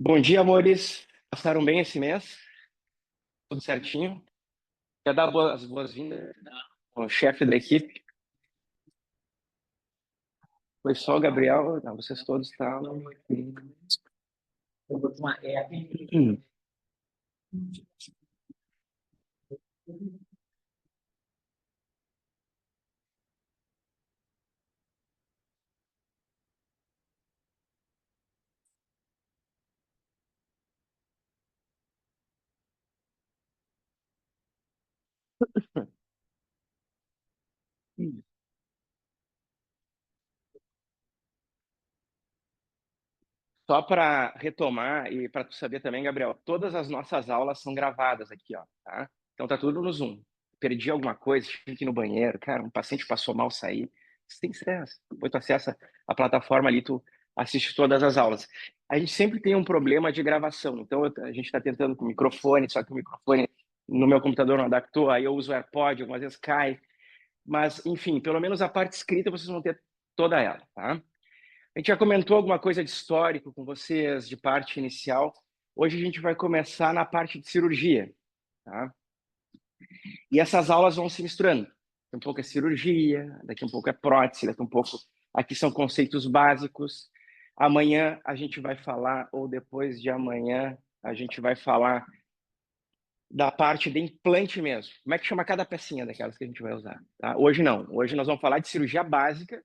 Bom dia, amores. Passaram bem esse mês? Tudo certinho? Quer dar as boas-vindas ao chefe da equipe? Foi só o Gabriel? Não, vocês todos estavam. Hum. Só para retomar e para tu saber também, Gabriel, todas as nossas aulas são gravadas aqui, ó, tá? Então tá tudo no Zoom. Perdi alguma coisa, tive que ir no banheiro, cara, um paciente passou mal, sair. Sem estresse. Depois tu acessa a plataforma ali, tu assiste todas as aulas. A gente sempre tem um problema de gravação, então a gente está tentando com o microfone, só que o microfone no meu computador não adaptou, aí eu uso o AirPod, algumas vezes cai. Mas, enfim, pelo menos a parte escrita vocês vão ter toda ela, tá? A gente já comentou alguma coisa de histórico com vocês, de parte inicial. Hoje a gente vai começar na parte de cirurgia, tá? E essas aulas vão se misturando. Daqui um pouco é cirurgia, daqui um pouco é prótese, daqui um pouco aqui são conceitos básicos. Amanhã a gente vai falar, ou depois de amanhã, a gente vai falar da parte de implante mesmo. Como é que chama cada pecinha daquelas que a gente vai usar, tá? Hoje não. Hoje nós vamos falar de cirurgia básica,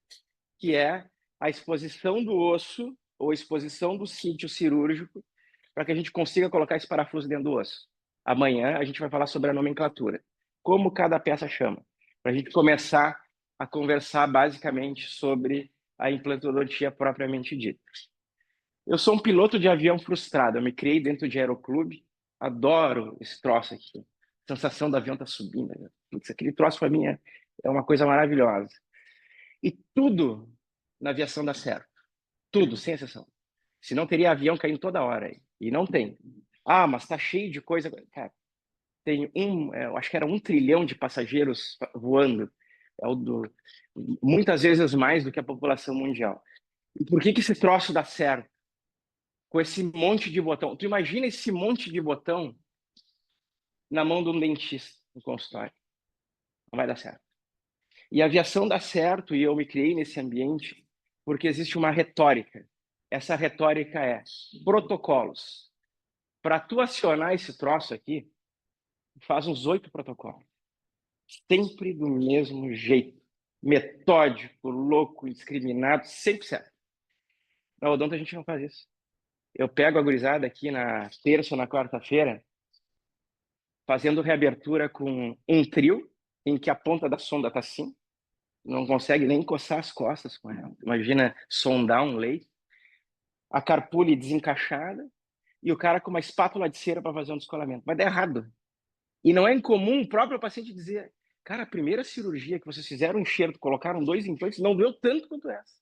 que é a exposição do osso ou exposição do sítio cirúrgico para que a gente consiga colocar esse parafuso dentro do osso. Amanhã a gente vai falar sobre a nomenclatura, como cada peça chama, para a gente começar a conversar basicamente sobre a implantodontia propriamente dita. Eu sou um piloto de avião frustrado, eu me criei dentro de aeroclube, adoro esse troço aqui, a sensação do avião tá subindo, né? Putz, aquele troço para mim é uma coisa maravilhosa. E tudo na aviação dá certo. Tudo, sem exceção. Se não teria avião caindo toda hora aí. E não tem. Ah, mas tá cheio de coisa. Cara, tem eu acho que era 1 trilhão de passageiros voando. É o do, muitas vezes mais do que a população mundial. E por que esse troço dá certo? Com esse monte de botão. Tu imagina esse monte de botão na mão de um dentista no consultório. Não vai dar certo. E a aviação dá certo, e eu me criei nesse ambiente, porque existe uma retórica. Essa retórica é protocolos. Para tu acionar esse troço aqui, faz uns 8 protocolos. Sempre do mesmo jeito. Metódico, louco, indiscriminado, sempre certo. Na odonto a gente não faz isso. Eu pego a gurizada aqui na terça ou na quarta-feira, fazendo reabertura com um trio, em que a ponta da sonda está assim, não consegue nem coçar as costas com ela. Imagina sondar um leite, a carpule desencaixada e o cara com uma espátula de cera para fazer um descolamento. Vai dar errado. E não é incomum o próprio paciente dizer: cara, a primeira cirurgia que vocês fizeram um enxerto, colocaram 2 implantes, não doeu tanto quanto essa.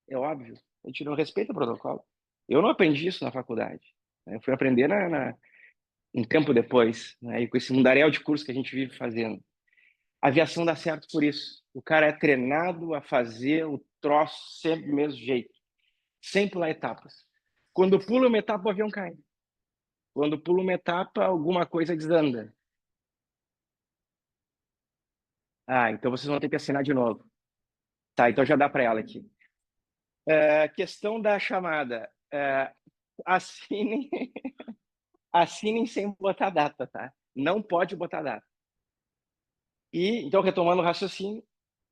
É óbvio, a gente não respeita o protocolo. Eu não aprendi isso na faculdade. Eu fui aprender um tempo depois, né, e com esse mundaréu de curso que a gente vive fazendo. A aviação dá certo por isso. O cara é treinado a fazer o troço sempre do mesmo jeito, sem pular etapas. Quando pula uma etapa, o avião cai. Quando pula uma etapa, alguma coisa desanda. Ah, então vocês vão ter que assinar de novo. Tá, então já dá para ela aqui. Questão da chamada. Assinem, assinem sem botar data, tá? Não pode botar data. E, então, retomando o raciocínio,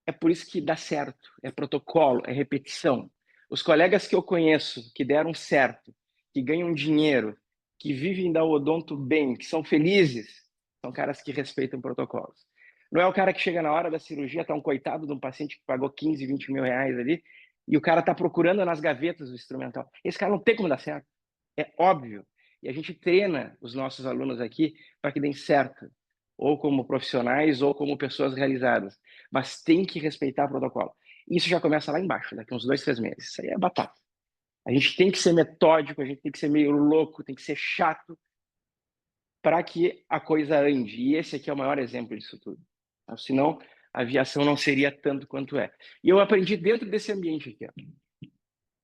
é por isso que dá certo. É protocolo, é repetição. Os colegas que eu conheço, que deram certo, que ganham dinheiro, que vivem da odonto bem, que são felizes, são caras que respeitam protocolos. Não é o cara que chega na hora da cirurgia, tá um coitado de um paciente que pagou 15, 20 mil reais ali, e o cara tá procurando nas gavetas do instrumental. Esse cara não tem como dar certo. É óbvio. E a gente treina os nossos alunos aqui para que deem certo, ou como profissionais, ou como pessoas realizadas. Mas tem que respeitar o protocolo. Isso já começa lá embaixo, daqui uns 2, 3 meses. Isso aí é batata. A gente tem que ser metódico, a gente tem que ser meio louco, tem que ser chato para que a coisa ande. E esse aqui é o maior exemplo disso tudo. Senão, a aviação não seria tanto quanto é. E eu aprendi dentro desse ambiente aqui. Ó.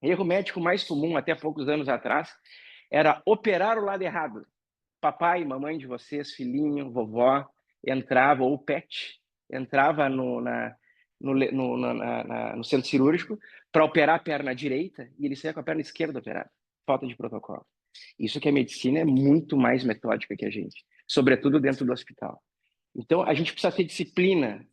Erro médico mais comum até poucos anos atrás era operar o lado errado. Papai, mamãe de vocês, filhinho, vovó, entrava, ou pet, entrava no centro cirúrgico para operar a perna direita e ele saía com a perna esquerda operada. Falta de protocolo. Isso que a medicina é muito mais metódica que a gente, sobretudo dentro do hospital. Então, a gente precisa ter disciplina,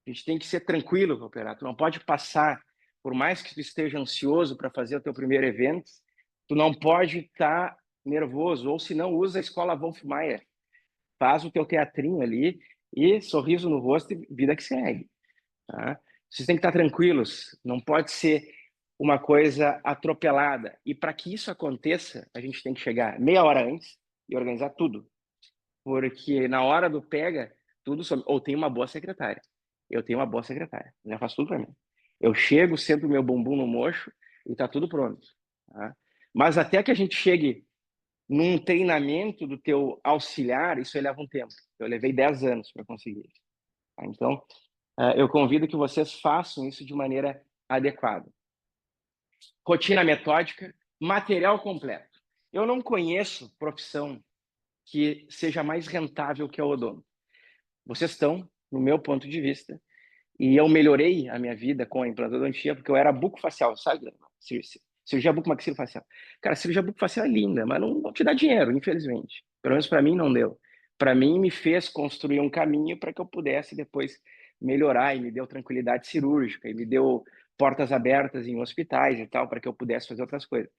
a gente tem que ser tranquilo para operar. Tu não pode passar, por mais que tu esteja ansioso para fazer o teu primeiro evento, tu não pode estar nervoso, ou se não, usa a escola Wolf Mayer. Faz o teu teatrinho ali e sorriso no rosto e vida que segue. Tá? Vocês têm que estar tranquilos, não pode ser uma coisa atropelada. E para que isso aconteça, a gente tem que chegar meia hora antes e organizar tudo. Porque na hora do pega, tudo sobre... Ou tem uma boa secretária. Eu tenho uma boa secretária, já faz tudo para mim. Eu chego, sento o meu bumbum no mocho e tá tudo pronto. Tá? Mas até que a gente chegue num treinamento do teu auxiliar, isso leva um tempo. Eu levei 10 anos para conseguir isso. Tá? Então, eu convido que vocês façam isso de maneira adequada. Rotina metódica, material completo. Eu não conheço profissão que seja mais rentável que a odonto. Vocês estão, no meu ponto de vista, e eu melhorei a minha vida com a implantodontia porque eu era bucofacial, sabe? Cirurgia bucomaxilofacial. Cara, cirurgia bucofacial é linda, mas não te dá dinheiro, infelizmente. Pelo menos para mim não deu. Para mim me fez construir um caminho para que eu pudesse depois melhorar e me deu tranquilidade cirúrgica e me deu portas abertas em hospitais e tal para que eu pudesse fazer outras coisas.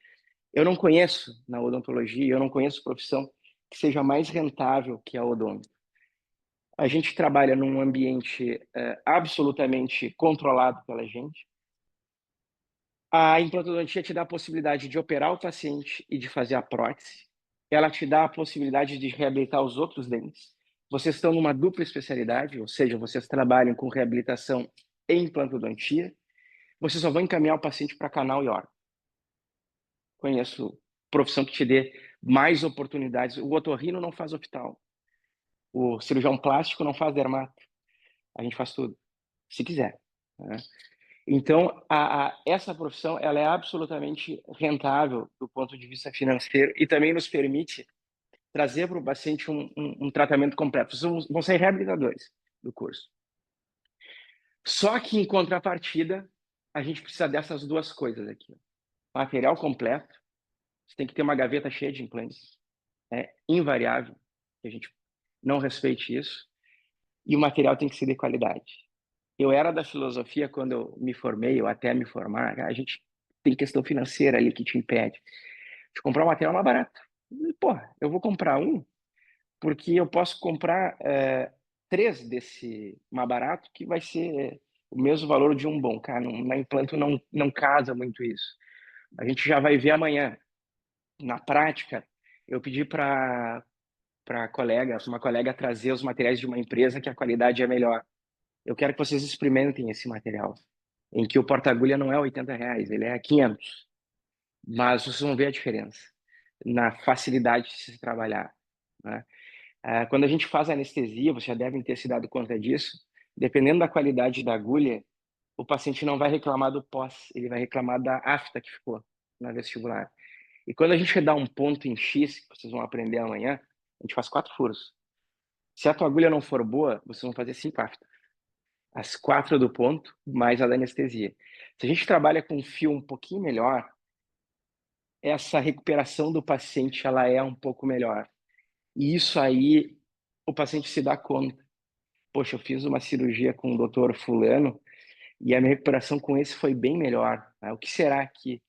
Eu não conheço na odontologia, eu não conheço profissão que seja mais rentável que a odonto. A gente trabalha num ambiente absolutamente controlado pela gente. A implantodontia te dá a possibilidade de operar o paciente e de fazer a prótese. Ela te dá a possibilidade de reabilitar os outros dentes. Vocês estão numa dupla especialidade, ou seja, vocês trabalham com reabilitação e implantodontia. Vocês só vão encaminhar o paciente para canal e órgão. Conheço profissão que te dê mais oportunidades. O otorrino não faz hospital. O cirurgião plástico não faz dermato. A gente faz tudo, se quiser. Né? Então, essa profissão ela é absolutamente rentável do ponto de vista financeiro e também nos permite trazer para o paciente um tratamento completo. Vocês vão ser reabilitadores do curso. Só que, em contrapartida, a gente precisa dessas duas coisas aqui. Material completo, você tem que ter uma gaveta cheia de implantes. É invariável que a gente não respeite isso. E o material tem que ser de qualidade. Eu era da filosofia quando eu me formei, ou até me formar, a gente tem questão financeira ali que te impede de comprar um material mais barato. E, pô, eu vou comprar um porque eu posso comprar 3 desse mais barato que vai ser o mesmo valor de um bom. Cara, na Implanto não casa muito isso. A gente já vai ver amanhã. Na prática, eu pedi para uma colega trazer os materiais de uma empresa que a qualidade é melhor. Eu quero que vocês experimentem esse material, em que o porta-agulha não é R$ 80, ele é 500. Mas vocês vão ver a diferença na facilidade de se trabalhar. Né? Quando a gente faz anestesia, vocês já devem ter se dado conta disso, dependendo da qualidade da agulha, o paciente não vai reclamar do pós, ele vai reclamar da afta que ficou na vestibular. E quando a gente dá um ponto em X, que vocês vão aprender amanhã, a gente faz 4 furos. Se a tua agulha não for boa, vocês vão fazer 5 aftas. As 4 do ponto, mais a da anestesia. Se a gente trabalha com um fio um pouquinho melhor, essa recuperação do paciente ela é um pouco melhor. E isso aí, o paciente se dá conta. Poxa, eu fiz uma cirurgia com o doutor fulano e a minha recuperação com esse foi bem melhor. O que será que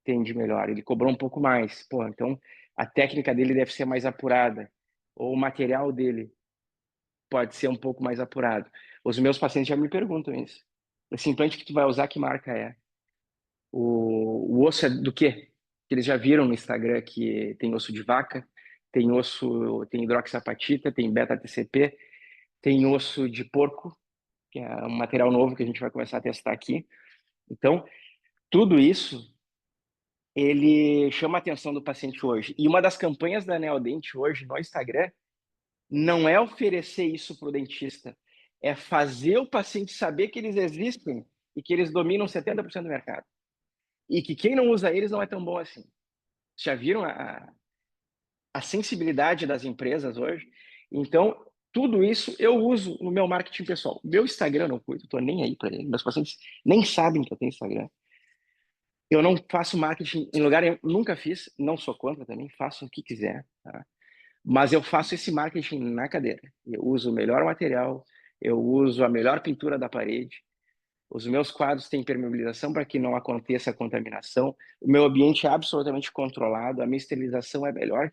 tem de melhor? Ele cobrou um pouco mais. Pô, então a técnica dele deve ser mais apurada. Ou o material dele pode ser um pouco mais apurado. Os meus pacientes já me perguntam isso. Esse implante que tu vai usar, que marca é? O osso é do quê? Eles já viram no Instagram que tem osso de vaca, tem osso, tem hidroxapatita, tem beta-TCP, tem osso de porco, que é um material novo que a gente vai começar a testar aqui. Então, tudo isso, ele chama a atenção do paciente hoje. E uma das campanhas da Neodente hoje no Instagram não é oferecer isso para o dentista, é fazer o paciente saber que eles existem e que eles dominam 70% do mercado. E que quem não usa eles não é tão bom assim. Já viram a sensibilidade das empresas hoje? Então, tudo isso eu uso no meu marketing pessoal. Meu Instagram eu não cuido, tô nem aí para ele. Meus pacientes nem sabem que eu tenho Instagram. Eu não faço marketing em lugar nenhum, nunca fiz, não sou contra também, faço o que quiser, tá? Mas eu faço esse marketing na cadeira. Eu uso o melhor material, eu uso a melhor pintura da parede, os meus quadros têm impermeabilização para que não aconteça a contaminação, o meu ambiente é absolutamente controlado, a minha esterilização é melhor.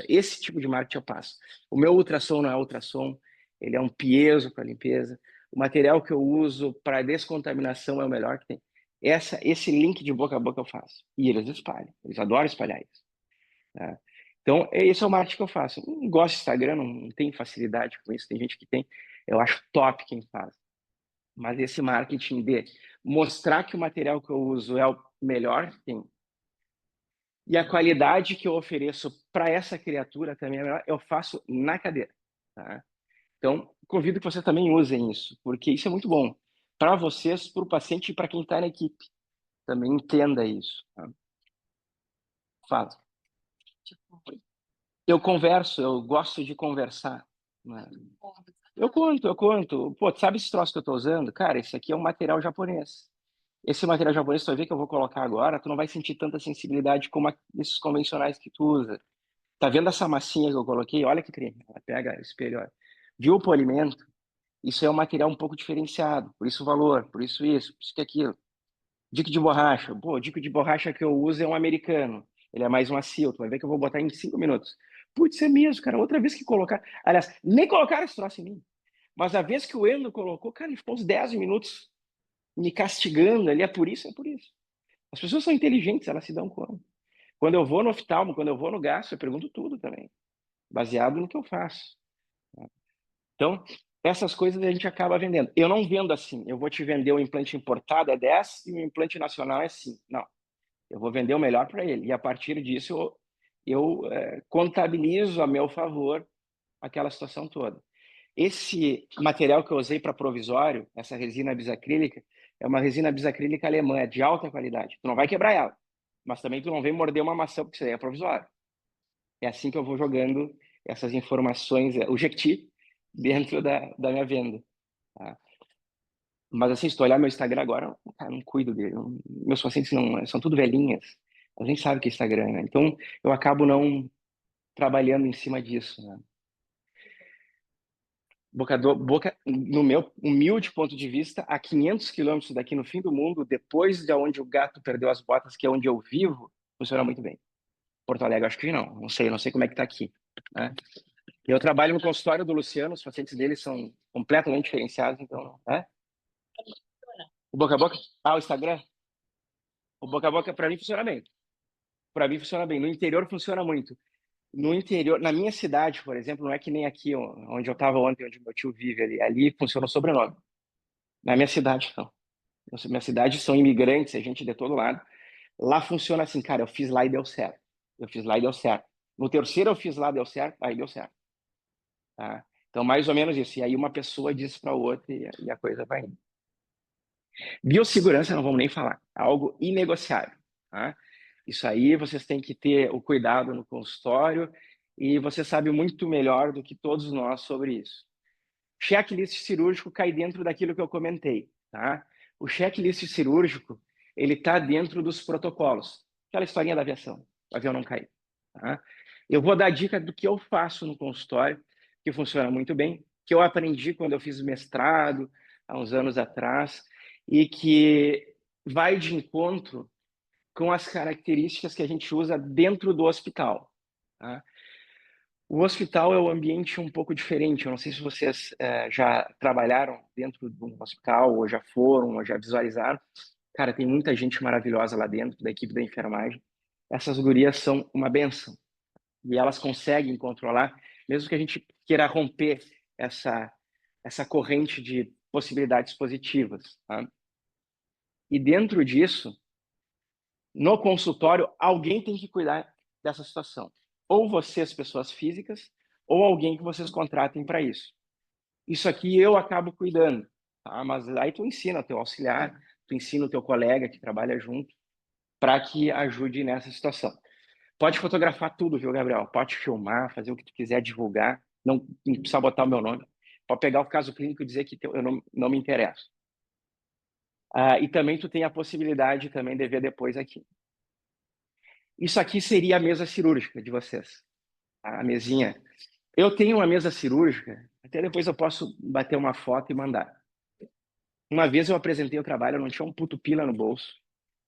Esse tipo de marketing eu passo. O meu ultrassom não é ultrassom, ele é um piezo para limpeza. O material que eu uso para descontaminação é o melhor que tem. Esse link de boca a boca eu faço. E eles espalham, eles adoram espalhar isso. Tá? Então, esse é o marketing que eu faço. Eu não gosto de Instagram, não tenho facilidade com isso, tem gente que tem. Eu acho top quem faz. Mas esse marketing de mostrar que o material que eu uso é o melhor que tem e a qualidade que eu ofereço para essa criatura também é melhor, eu faço na cadeira. Tá? Então, convido que vocês também usem isso, porque isso é muito bom para vocês, para o paciente e para quem está na equipe. Também entenda isso. Tá? Fala. Eu converso, eu gosto de conversar. Né? Eu conto, eu conto. Pô, sabe esse troço que eu estou usando? Cara, esse aqui é um material japonês. Esse material japonês, tu vai ver que eu vou colocar agora, tu não vai sentir tanta sensibilidade como esses convencionais que tu usa. Tá vendo essa massinha que eu coloquei? Olha que creme. Ela pega, espelho, olha. Viu o polimento? Isso é um material um pouco diferenciado, por isso o valor, por isso que aquilo. Dico de borracha. Pô, o dico de borracha que eu uso é um americano. Ele é mais macio, tu vai ver que eu vou botar em 5 minutos. Putz, é mesmo, cara. Outra vez que colocar. Aliás, nem colocaram esse troço em mim. Mas a vez que o Endo colocou, cara, ele ficou uns 10 minutos me castigando ali. É por isso, é por isso. As pessoas são inteligentes, elas se dão conta. Quando eu vou no oftalmo, quando eu vou no gastro, eu pergunto tudo também, baseado no que eu faço. Então, essas coisas a gente acaba vendendo. Eu não vendo assim, eu vou te vender o implante importado é 10 e o implante nacional é 5. Não, eu vou vender o melhor para ele. E a partir disso, eu contabilizo a meu favor aquela situação toda. Esse material que eu usei para provisório, essa resina bisacrílica, é uma resina bisacrílica alemã, é de alta qualidade. Tu não vai quebrar ela, mas também tu não vem morder uma maçã, porque isso aí é provisório. É assim que eu vou jogando essas informações, o Jequiti, dentro da minha venda. Tá? Mas assim, se tu olhar meu Instagram agora, cara, não cuido dele. Meus pacientes não, são tudo velhinhas. Elas nem sabem o que é Instagram, né? Então, eu acabo não trabalhando em cima disso, né? No meu humilde ponto de vista, a 500 quilômetros daqui no fim do mundo, depois de onde o gato perdeu as botas, que é onde eu vivo, funciona muito bem. Porto Alegre, acho que não sei como é que tá aqui, né? Eu trabalho no consultório do Luciano, os pacientes dele são completamente diferenciados, então, né? O boca a boca, o Instagram, o boca a boca para mim funciona bem. Para mim funciona bem. No interior funciona muito. No interior, na minha cidade, por exemplo, não é que nem aqui onde eu estava ontem, onde meu tio vive ali. Ali funciona o sobrenome. Na minha cidade, não. Minha cidade são imigrantes, é gente de todo lado. Lá funciona assim, cara, eu fiz lá e deu certo. Eu fiz lá e deu certo. No terceiro eu fiz lá, deu certo, aí deu certo. Tá? Então, mais ou menos isso. E aí uma pessoa diz para outra e a coisa vai indo. Biossegurança, não vamos nem falar. Algo inegociável. Tá? Isso aí vocês têm que ter o cuidado no consultório e você sabe muito melhor do que todos nós sobre isso. Checklist cirúrgico cai dentro daquilo que eu comentei. Tá? O checklist cirúrgico, ele está dentro dos protocolos. Aquela historinha da aviação. O avião não cair. Tá? Eu vou dar dica do que eu faço no consultório, que funciona muito bem, que eu aprendi quando eu fiz mestrado, há uns anos atrás, e que vai de encontro com as características que a gente usa dentro do hospital. Tá? O hospital é um ambiente um pouco diferente. Eu não sei se vocês já trabalharam dentro de um hospital, ou já foram, ou já visualizaram. Cara, tem muita gente maravilhosa lá dentro, da equipe da enfermagem. Essas gurias são uma benção. E elas conseguem controlar, mesmo que a gente queira romper essa corrente de possibilidades positivas. Tá? E dentro disso, no consultório, alguém tem que cuidar dessa situação. Ou vocês, pessoas físicas, ou alguém que vocês contratem para isso. Isso aqui eu acabo cuidando, tá? Mas aí tu ensina o teu auxiliar, tu ensina o teu colega que trabalha junto, para que ajude nessa situação. Pode fotografar tudo, viu, Gabriel? Pode filmar, fazer o que tu quiser, divulgar. Não precisa botar o meu nome. Pode pegar o caso clínico e dizer que eu não me interesso. E também tu tem a possibilidade também de ver depois aqui. Isso aqui seria a mesa cirúrgica de vocês. A mesinha. Eu tenho uma mesa cirúrgica, até depois eu posso bater uma foto e mandar. Uma vez eu apresentei o trabalho, eu não tinha um puto pila no bolso,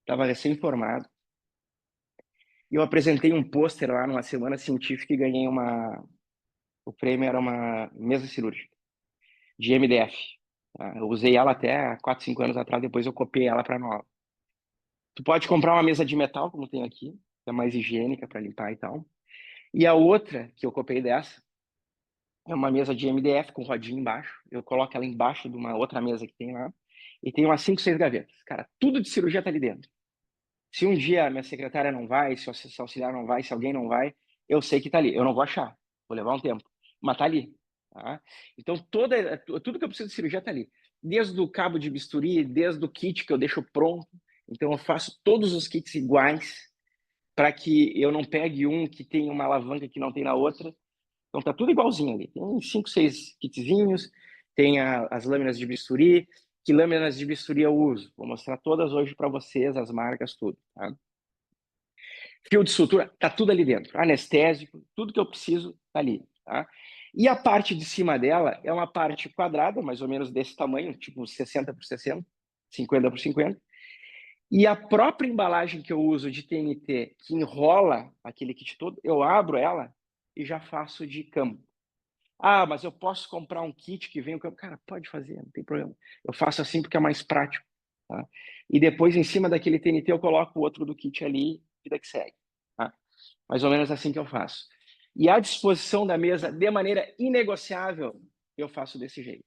estava recém-formado, e eu apresentei um pôster lá numa semana científica e ganhei o prêmio era uma mesa cirúrgica de MDF. Tá? Eu usei ela até 4, 5 anos atrás, depois eu copiei ela para nova. Tu pode comprar uma mesa de metal, como tem aqui, que é mais higiênica para limpar e tal. E a outra, que eu copiei dessa, é uma mesa de MDF com rodinha embaixo. Eu coloco ela embaixo de uma outra mesa que tem lá. E tem umas 5, 6 gavetas. Cara, tudo de cirurgia tá ali dentro. Se um dia a minha secretária não vai, se o auxiliar não vai, se alguém não vai, eu sei que tá ali. Eu não vou achar. Vou levar um tempo. Mas tá ali. Tá? Então, tudo que eu preciso de cirurgia tá ali. Desde o cabo de bisturi, desde o kit que eu deixo pronto. Então, eu faço todos os kits iguais para que eu não pegue um que tem uma alavanca que não tem na outra. Então tá tudo igualzinho ali. Tem 5, 6 kitzinhos, tem as lâminas de bisturi. Que lâminas de bisturi eu uso? Vou mostrar todas hoje para vocês, as marcas, tudo. Tá? Fio de sutura, tá tudo ali dentro. Anestésico, tudo que eu preciso tá ali. Tá? E a parte de cima dela é uma parte quadrada, mais ou menos desse tamanho, tipo 60 por 60, 50 por 50. E a própria embalagem que eu uso de TNT, que enrola aquele kit todo, eu abro ela e já faço de campo. Mas eu posso comprar um kit que vem o campo. Cara, pode fazer, não tem problema. Eu faço assim porque é mais prático. Tá? E depois, em cima daquele TNT, eu coloco o outro do kit ali, vida que segue. Tá? Mais ou menos assim que eu faço. E à disposição da mesa, de maneira inegociável, eu faço desse jeito.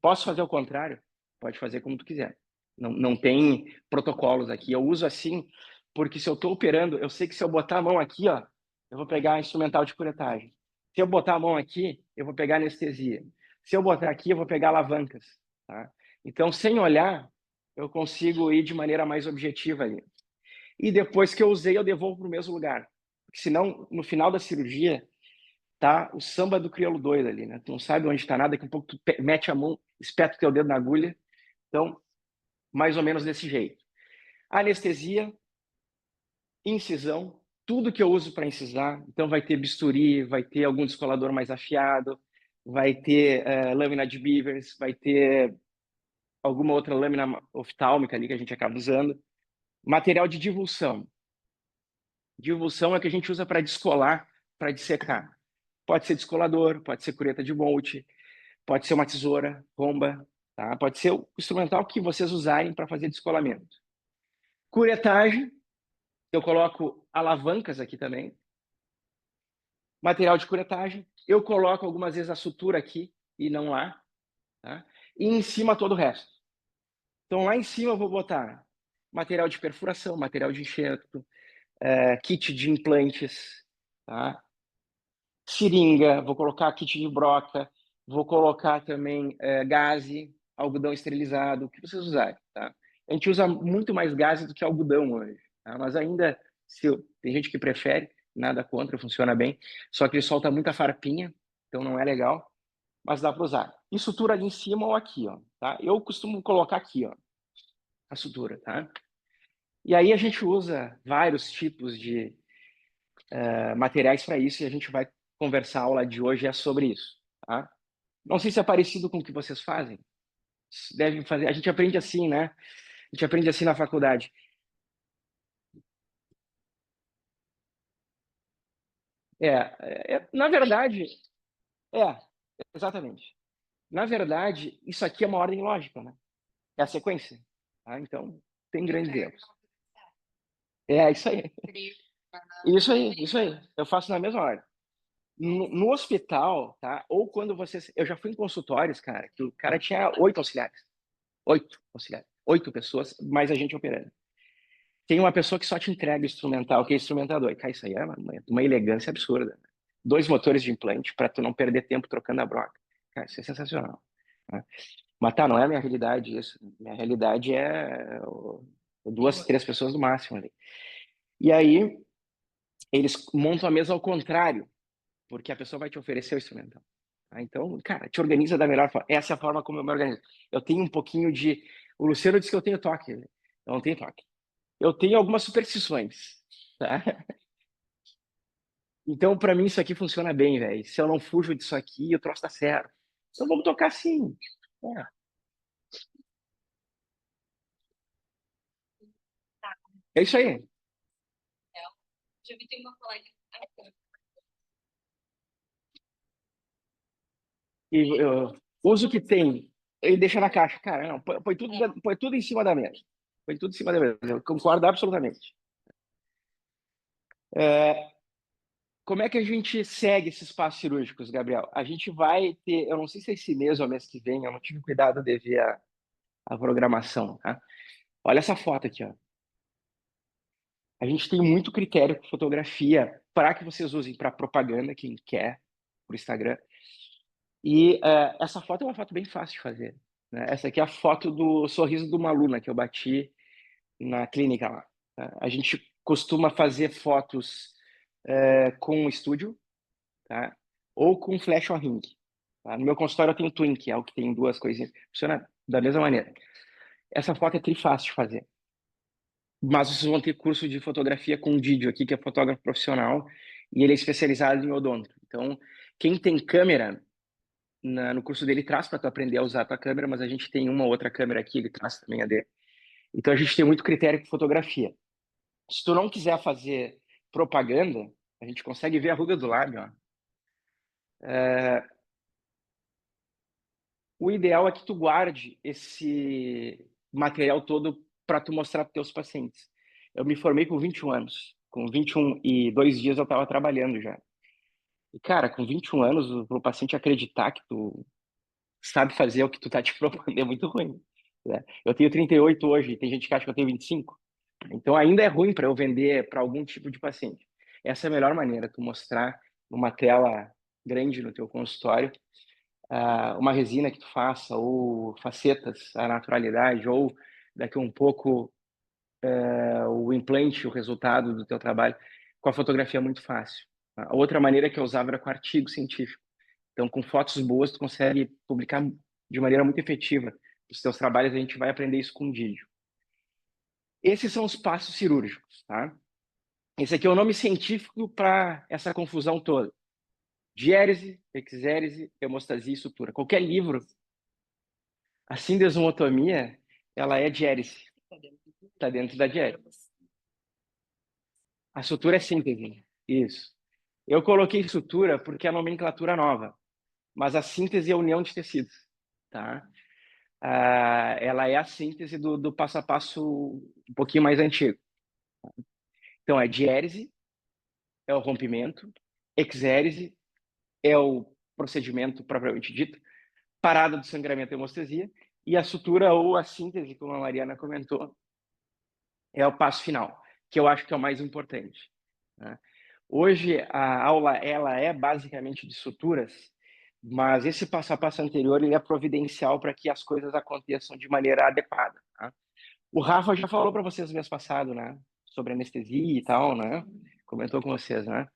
Posso fazer o contrário? Pode fazer como tu quiser. Não tem protocolos aqui. Eu uso assim porque se eu estou operando, eu sei que se eu botar a mão aqui, ó, eu vou pegar instrumental de curetagem. Se eu botar a mão aqui, eu vou pegar anestesia. Se eu botar aqui, eu vou pegar alavancas. Tá? Então, sem olhar, eu consigo ir de maneira mais objetiva ali. E depois que eu usei, eu devolvo para o mesmo lugar. Porque senão, no final da cirurgia, tá o samba do crioulo doido ali, né? Tu não sabe onde está nada, daqui a pouco tu mete a mão, espeta o teu dedo na agulha. Então, mais ou menos desse jeito. Anestesia, incisão, tudo que eu uso para incisar. Então, vai ter bisturi, vai ter algum descolador mais afiado, vai ter lâmina de Beavers, vai ter alguma outra lâmina oftálmica ali que a gente acaba usando. Material de divulsão. Divulsão é o que a gente usa para descolar, para dissecar. Pode ser descolador, pode ser cureta de Bolt, pode ser uma tesoura, romba, tá? Pode ser o instrumental que vocês usarem para fazer descolamento. Curetagem, eu coloco alavancas aqui também. Material de curetagem, eu coloco algumas vezes a sutura aqui e não lá, tá? E em cima todo o resto. Então lá em cima eu vou botar material de perfuração, material de enxerto, kit de implantes, tá? Seringa, vou colocar kit de broca, vou colocar também gaze, algodão esterilizado, o que vocês usarem, tá? A gente usa muito mais gaze do que algodão hoje, tá? Mas ainda, tem gente que prefere, nada contra, funciona bem, só que ele solta muita farpinha, então não é legal, mas dá para usar. E sutura ali em cima ou aqui, ó, tá? Eu costumo colocar aqui, ó, a sutura, tá? E aí a gente usa vários tipos de materiais para isso e a gente vai conversar a aula de hoje é sobre isso, tá? Não sei se é parecido com o que vocês fazem. Deve fazer. A gente aprende assim, né? A gente aprende assim na faculdade. Na verdade, é, exatamente. Na verdade, isso aqui é uma ordem lógica, né? É a sequência. Tá? Então, tem grandes erros. Isso aí. Isso aí, isso aí. Eu faço na mesma hora. No hospital, tá? Ou quando você. Eu já fui em consultórios, cara, que o cara tinha 8 auxiliares. 8 auxiliares. 8 pessoas, mais a gente operando. Tem uma pessoa que só te entrega o instrumental, que é instrumentador. E, cara, isso aí é uma elegância absurda. 2 motores de implante para tu não perder tempo trocando a broca. Cara, isso é sensacional. Né? Mas tá, não é a minha realidade isso. Minha realidade é 2, 3 pessoas no máximo ali. E aí, eles montam a mesa ao contrário, porque a pessoa vai te oferecer o instrumental. Tá? Então, cara, te organiza da melhor forma. Essa é a forma como eu me organizo. Eu tenho um pouquinho de... O Luciano disse que eu tenho toque. Né? Eu não tenho toque. Eu tenho algumas superstições, tá? Então, para mim, isso aqui funciona bem, velho. Se eu não fujo disso aqui, o troço tá certo. Então, vamos tocar assim. É, é isso aí. E eu uso o que tem e deixa na caixa. Cara, não, põe tudo em cima da mesa. Põe tudo em cima da mesa. Eu concordo absolutamente. É, como é que a gente segue esses passos cirúrgicos, Gabriel? A gente vai ter, eu não sei se é esse mês ou mês que vem, eu não tive cuidado de ver a programação, tá? Olha essa foto aqui, ó. A gente tem muito critério com fotografia para que vocês usem para propaganda, quem quer, por Instagram. E essa foto é uma foto bem fácil de fazer. Né? Essa aqui é a foto do sorriso de uma aluna que eu bati na clínica lá. Tá? A gente costuma fazer fotos com estúdio, tá? Ou com flash on ring. Tá? No meu consultório eu tenho twin, que é o que tem duas coisinhas. Funciona da mesma maneira. Essa foto é trifácil de fazer. Mas vocês vão ter curso de fotografia com vídeo aqui, que é fotógrafo profissional, e ele é especializado em odonto. Então, quem tem câmera, no curso dele traz para tu aprender a usar a tua câmera, mas a gente tem uma outra câmera aqui, ele traz também a dele. Então, a gente tem muito critério com fotografia. Se tu não quiser fazer propaganda, a gente consegue ver a ruga do lábio, ó. O ideal é que tu guarde esse material todo para tu mostrar para teus pacientes. Eu me formei com 21 anos. Com 21 e 2 dias eu estava trabalhando já. E, cara, com 21 anos, o paciente acreditar que tu sabe fazer o que tu tá te propondo é muito ruim. Né? Eu tenho 38 hoje, tem gente que acha que eu tenho 25. Então ainda é ruim para eu vender para algum tipo de paciente. Essa é a melhor maneira, tu mostrar numa tela grande no teu consultório uma resina que tu faça, ou facetas, a naturalidade, ou daqui um pouco o implante, o resultado do teu trabalho. Com a fotografia é muito fácil. A outra maneira que eu usava era com artigo científico. Então, com fotos boas, tu consegue publicar de maneira muito efetiva os teus trabalhos. A gente vai aprender isso com vídeo. Esses são os passos cirúrgicos, tá? Esse aqui é o nome científico para essa confusão toda. Diérese, exérese, hemostasia e sutura. Qualquer livro, a sindesmotomia, ela é diérese. Está dentro da diérese. A sutura é síntese. Isso. Eu coloquei sutura porque é a nomenclatura nova, mas a síntese é a união de tecidos, tá? Ela é a síntese do passo a passo um pouquinho mais antigo. Então, é diérese, é o rompimento, exérese é o procedimento propriamente dito, parada do sangramento e hemostasia, e a sutura ou a síntese, como a Mariana comentou, é o passo final, que eu acho que é o mais importante. Né? Hoje, a aula ela é basicamente de suturas, mas esse passo a passo anterior ele é providencial para que as coisas aconteçam de maneira adequada. Tá? O Rafa já falou para vocês no mês passado, né? Sobre anestesia e tal, né? Comentou com vocês, né?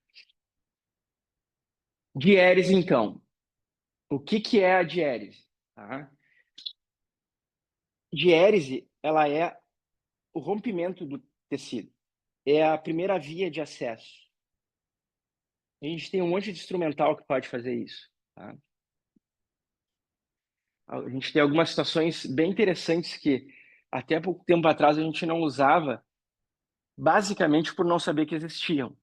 Diérese, então. O que é a diérese? Tá? Diérese, ela é o rompimento do tecido. É a primeira via de acesso. A gente tem um monte de instrumental que pode fazer isso. Tá? A gente tem algumas situações bem interessantes que até pouco tempo atrás a gente não usava, basicamente por não saber que existiam.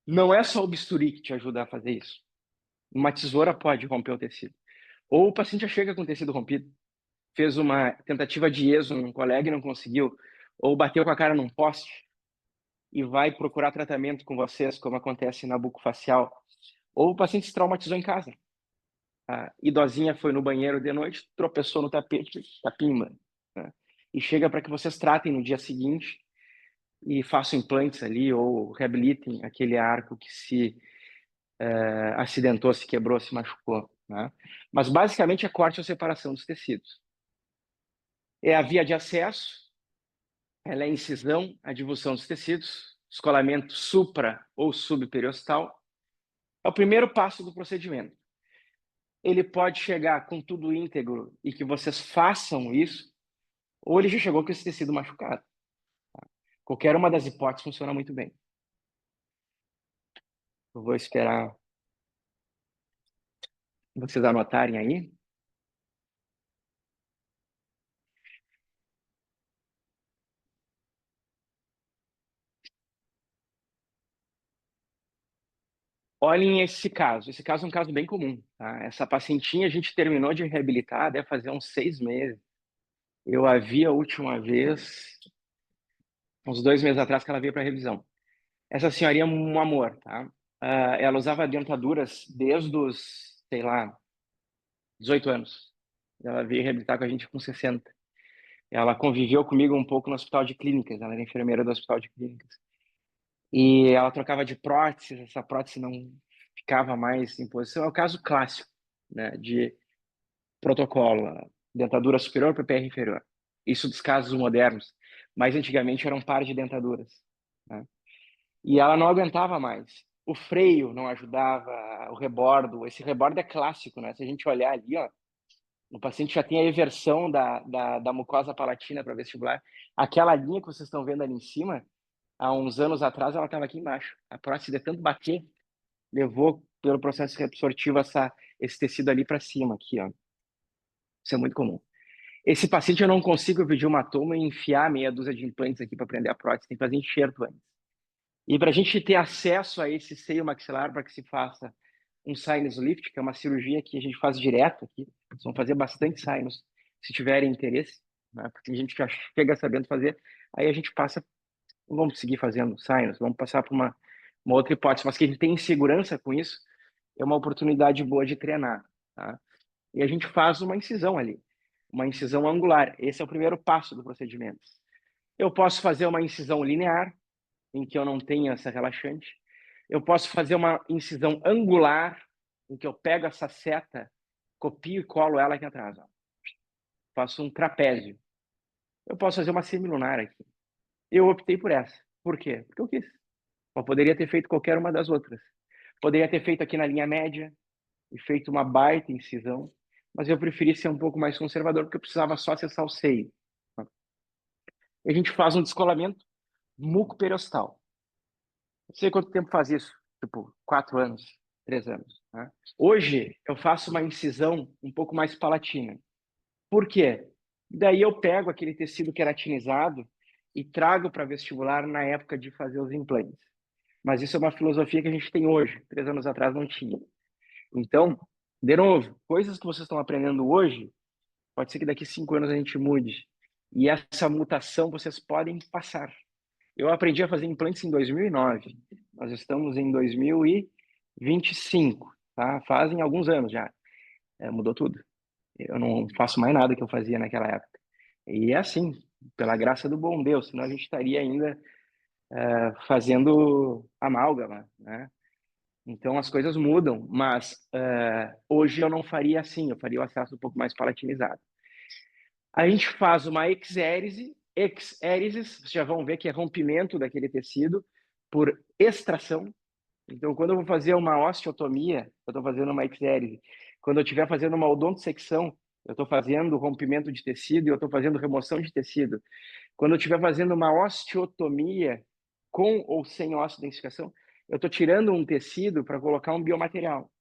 Não é só o bisturi que te ajuda a fazer isso. Uma tesoura pode romper o tecido. Ou o paciente já chega com o tecido rompido, fez uma tentativa de êxodo num colega e não conseguiu, ou bateu com a cara num poste e vai procurar tratamento com vocês, como acontece na bucofacial. Ou o paciente se traumatizou em casa. A idosinha foi no banheiro de noite, tropeçou no tapete, tapimba. Né? E chega para que vocês tratem no dia seguinte e façam implantes ali ou reabilitem aquele arco que se acidentou, se quebrou, se machucou. Né? Mas basicamente é corte ou separação dos tecidos. É a via de acesso, ela é a incisão, a divulsão dos tecidos, descolamento supra ou subperiostal, é o primeiro passo do procedimento. Ele pode chegar com tudo íntegro e que vocês façam isso, ou ele já chegou com esse tecido machucado. Tá? Qualquer uma das hipóteses funciona muito bem. Eu vou esperar vocês anotarem aí. Olhem esse caso. Esse caso é um caso bem comum. Tá? Essa pacientinha a gente terminou de reabilitar, deve fazer uns 6 meses. Eu a vi a última vez, uns 2 meses atrás, que ela veio para revisão. Essa senhorinha é um amor, tá? Ela usava dentaduras desde os, sei lá, 18 anos. Ela veio reabilitar com a gente com 60. Ela conviveu comigo um pouco no hospital de clínicas. Ela era enfermeira do hospital de clínicas. E ela trocava de prótese, essa prótese não ficava mais em posição. É o caso clássico, né, de protocolo, dentadura superior, PPR inferior. Isso dos casos modernos. Mas antigamente era um par de dentaduras, né? E ela não aguentava mais. O freio não ajudava, o rebordo. Esse rebordo é clássico, né? Se a gente olhar ali, ó, o paciente já tem a eversão da mucosa palatina para vestibular. Aquela linha que vocês estão vendo ali em cima, há uns anos atrás, ela estava aqui embaixo. A prótese de tanto bater, levou pelo processo reabsortivo esse tecido ali para cima, aqui, ó. Isso é muito comum. Esse paciente eu não consigo pedir uma toma e enfiar meia dúzia de implantes aqui para prender a prótese, tem que fazer enxerto antes. E para a gente ter acesso a esse seio maxilar para que se faça um sinus lift, que é uma cirurgia que a gente faz direto aqui, vocês vão fazer bastante sinus, se tiverem interesse, né? Porque a gente já chega sabendo fazer, aí a gente passa, não vamos seguir fazendo sinus, vamos passar para uma outra hipótese, mas que a gente tem insegurança com isso, é uma oportunidade boa de treinar, tá? E a gente faz uma incisão ali, uma incisão angular, esse é o primeiro passo do procedimento. Eu posso fazer uma incisão linear, em que eu não tenho essa relaxante. Eu posso fazer uma incisão angular, em que eu pego essa seta, copio e colo ela aqui atrás. Ó. Faço um trapézio. Eu posso fazer uma semilunar aqui. Eu optei por essa. Por quê? Porque eu quis. Eu poderia ter feito qualquer uma das outras. Poderia ter feito aqui na linha média e feito uma baita incisão, mas eu preferi ser um pouco mais conservador porque eu precisava só acessar o seio. E a gente faz um descolamento mucoperiosteal. Não sei quanto tempo faz isso, tipo, 4 anos, 3 anos. Né? Hoje, eu faço uma incisão um pouco mais palatina. Por quê? Daí eu pego aquele tecido queratinizado e trago para vestibular na época de fazer os implantes. Mas isso é uma filosofia que a gente tem hoje, 3 anos atrás não tinha. Então, de novo, coisas que vocês estão aprendendo hoje, pode ser que daqui 5 anos a gente mude. E essa mutação vocês podem passar. Eu aprendi a fazer implantes em 2009. Nós estamos em 2025, tá? Fazem alguns anos já. Mudou tudo. Eu não faço mais nada que eu fazia naquela época. E é assim, pela graça do bom Deus, senão a gente estaria ainda fazendo amálgama, né? Então as coisas mudam, mas hoje eu não faria assim, eu faria o acesso um pouco mais palatinizado. A gente faz uma exérese. Exéreses, vocês já vão ver que é rompimento daquele tecido por extração. Então, quando eu vou fazer uma osteotomia, eu estou fazendo uma exérese. Quando eu estiver fazendo uma odontosecção, eu estou fazendo rompimento de tecido e eu estou fazendo remoção de tecido. Quando eu estiver fazendo uma osteotomia com ou sem osteodensificação, eu estou tirando um tecido para colocar um biomaterial.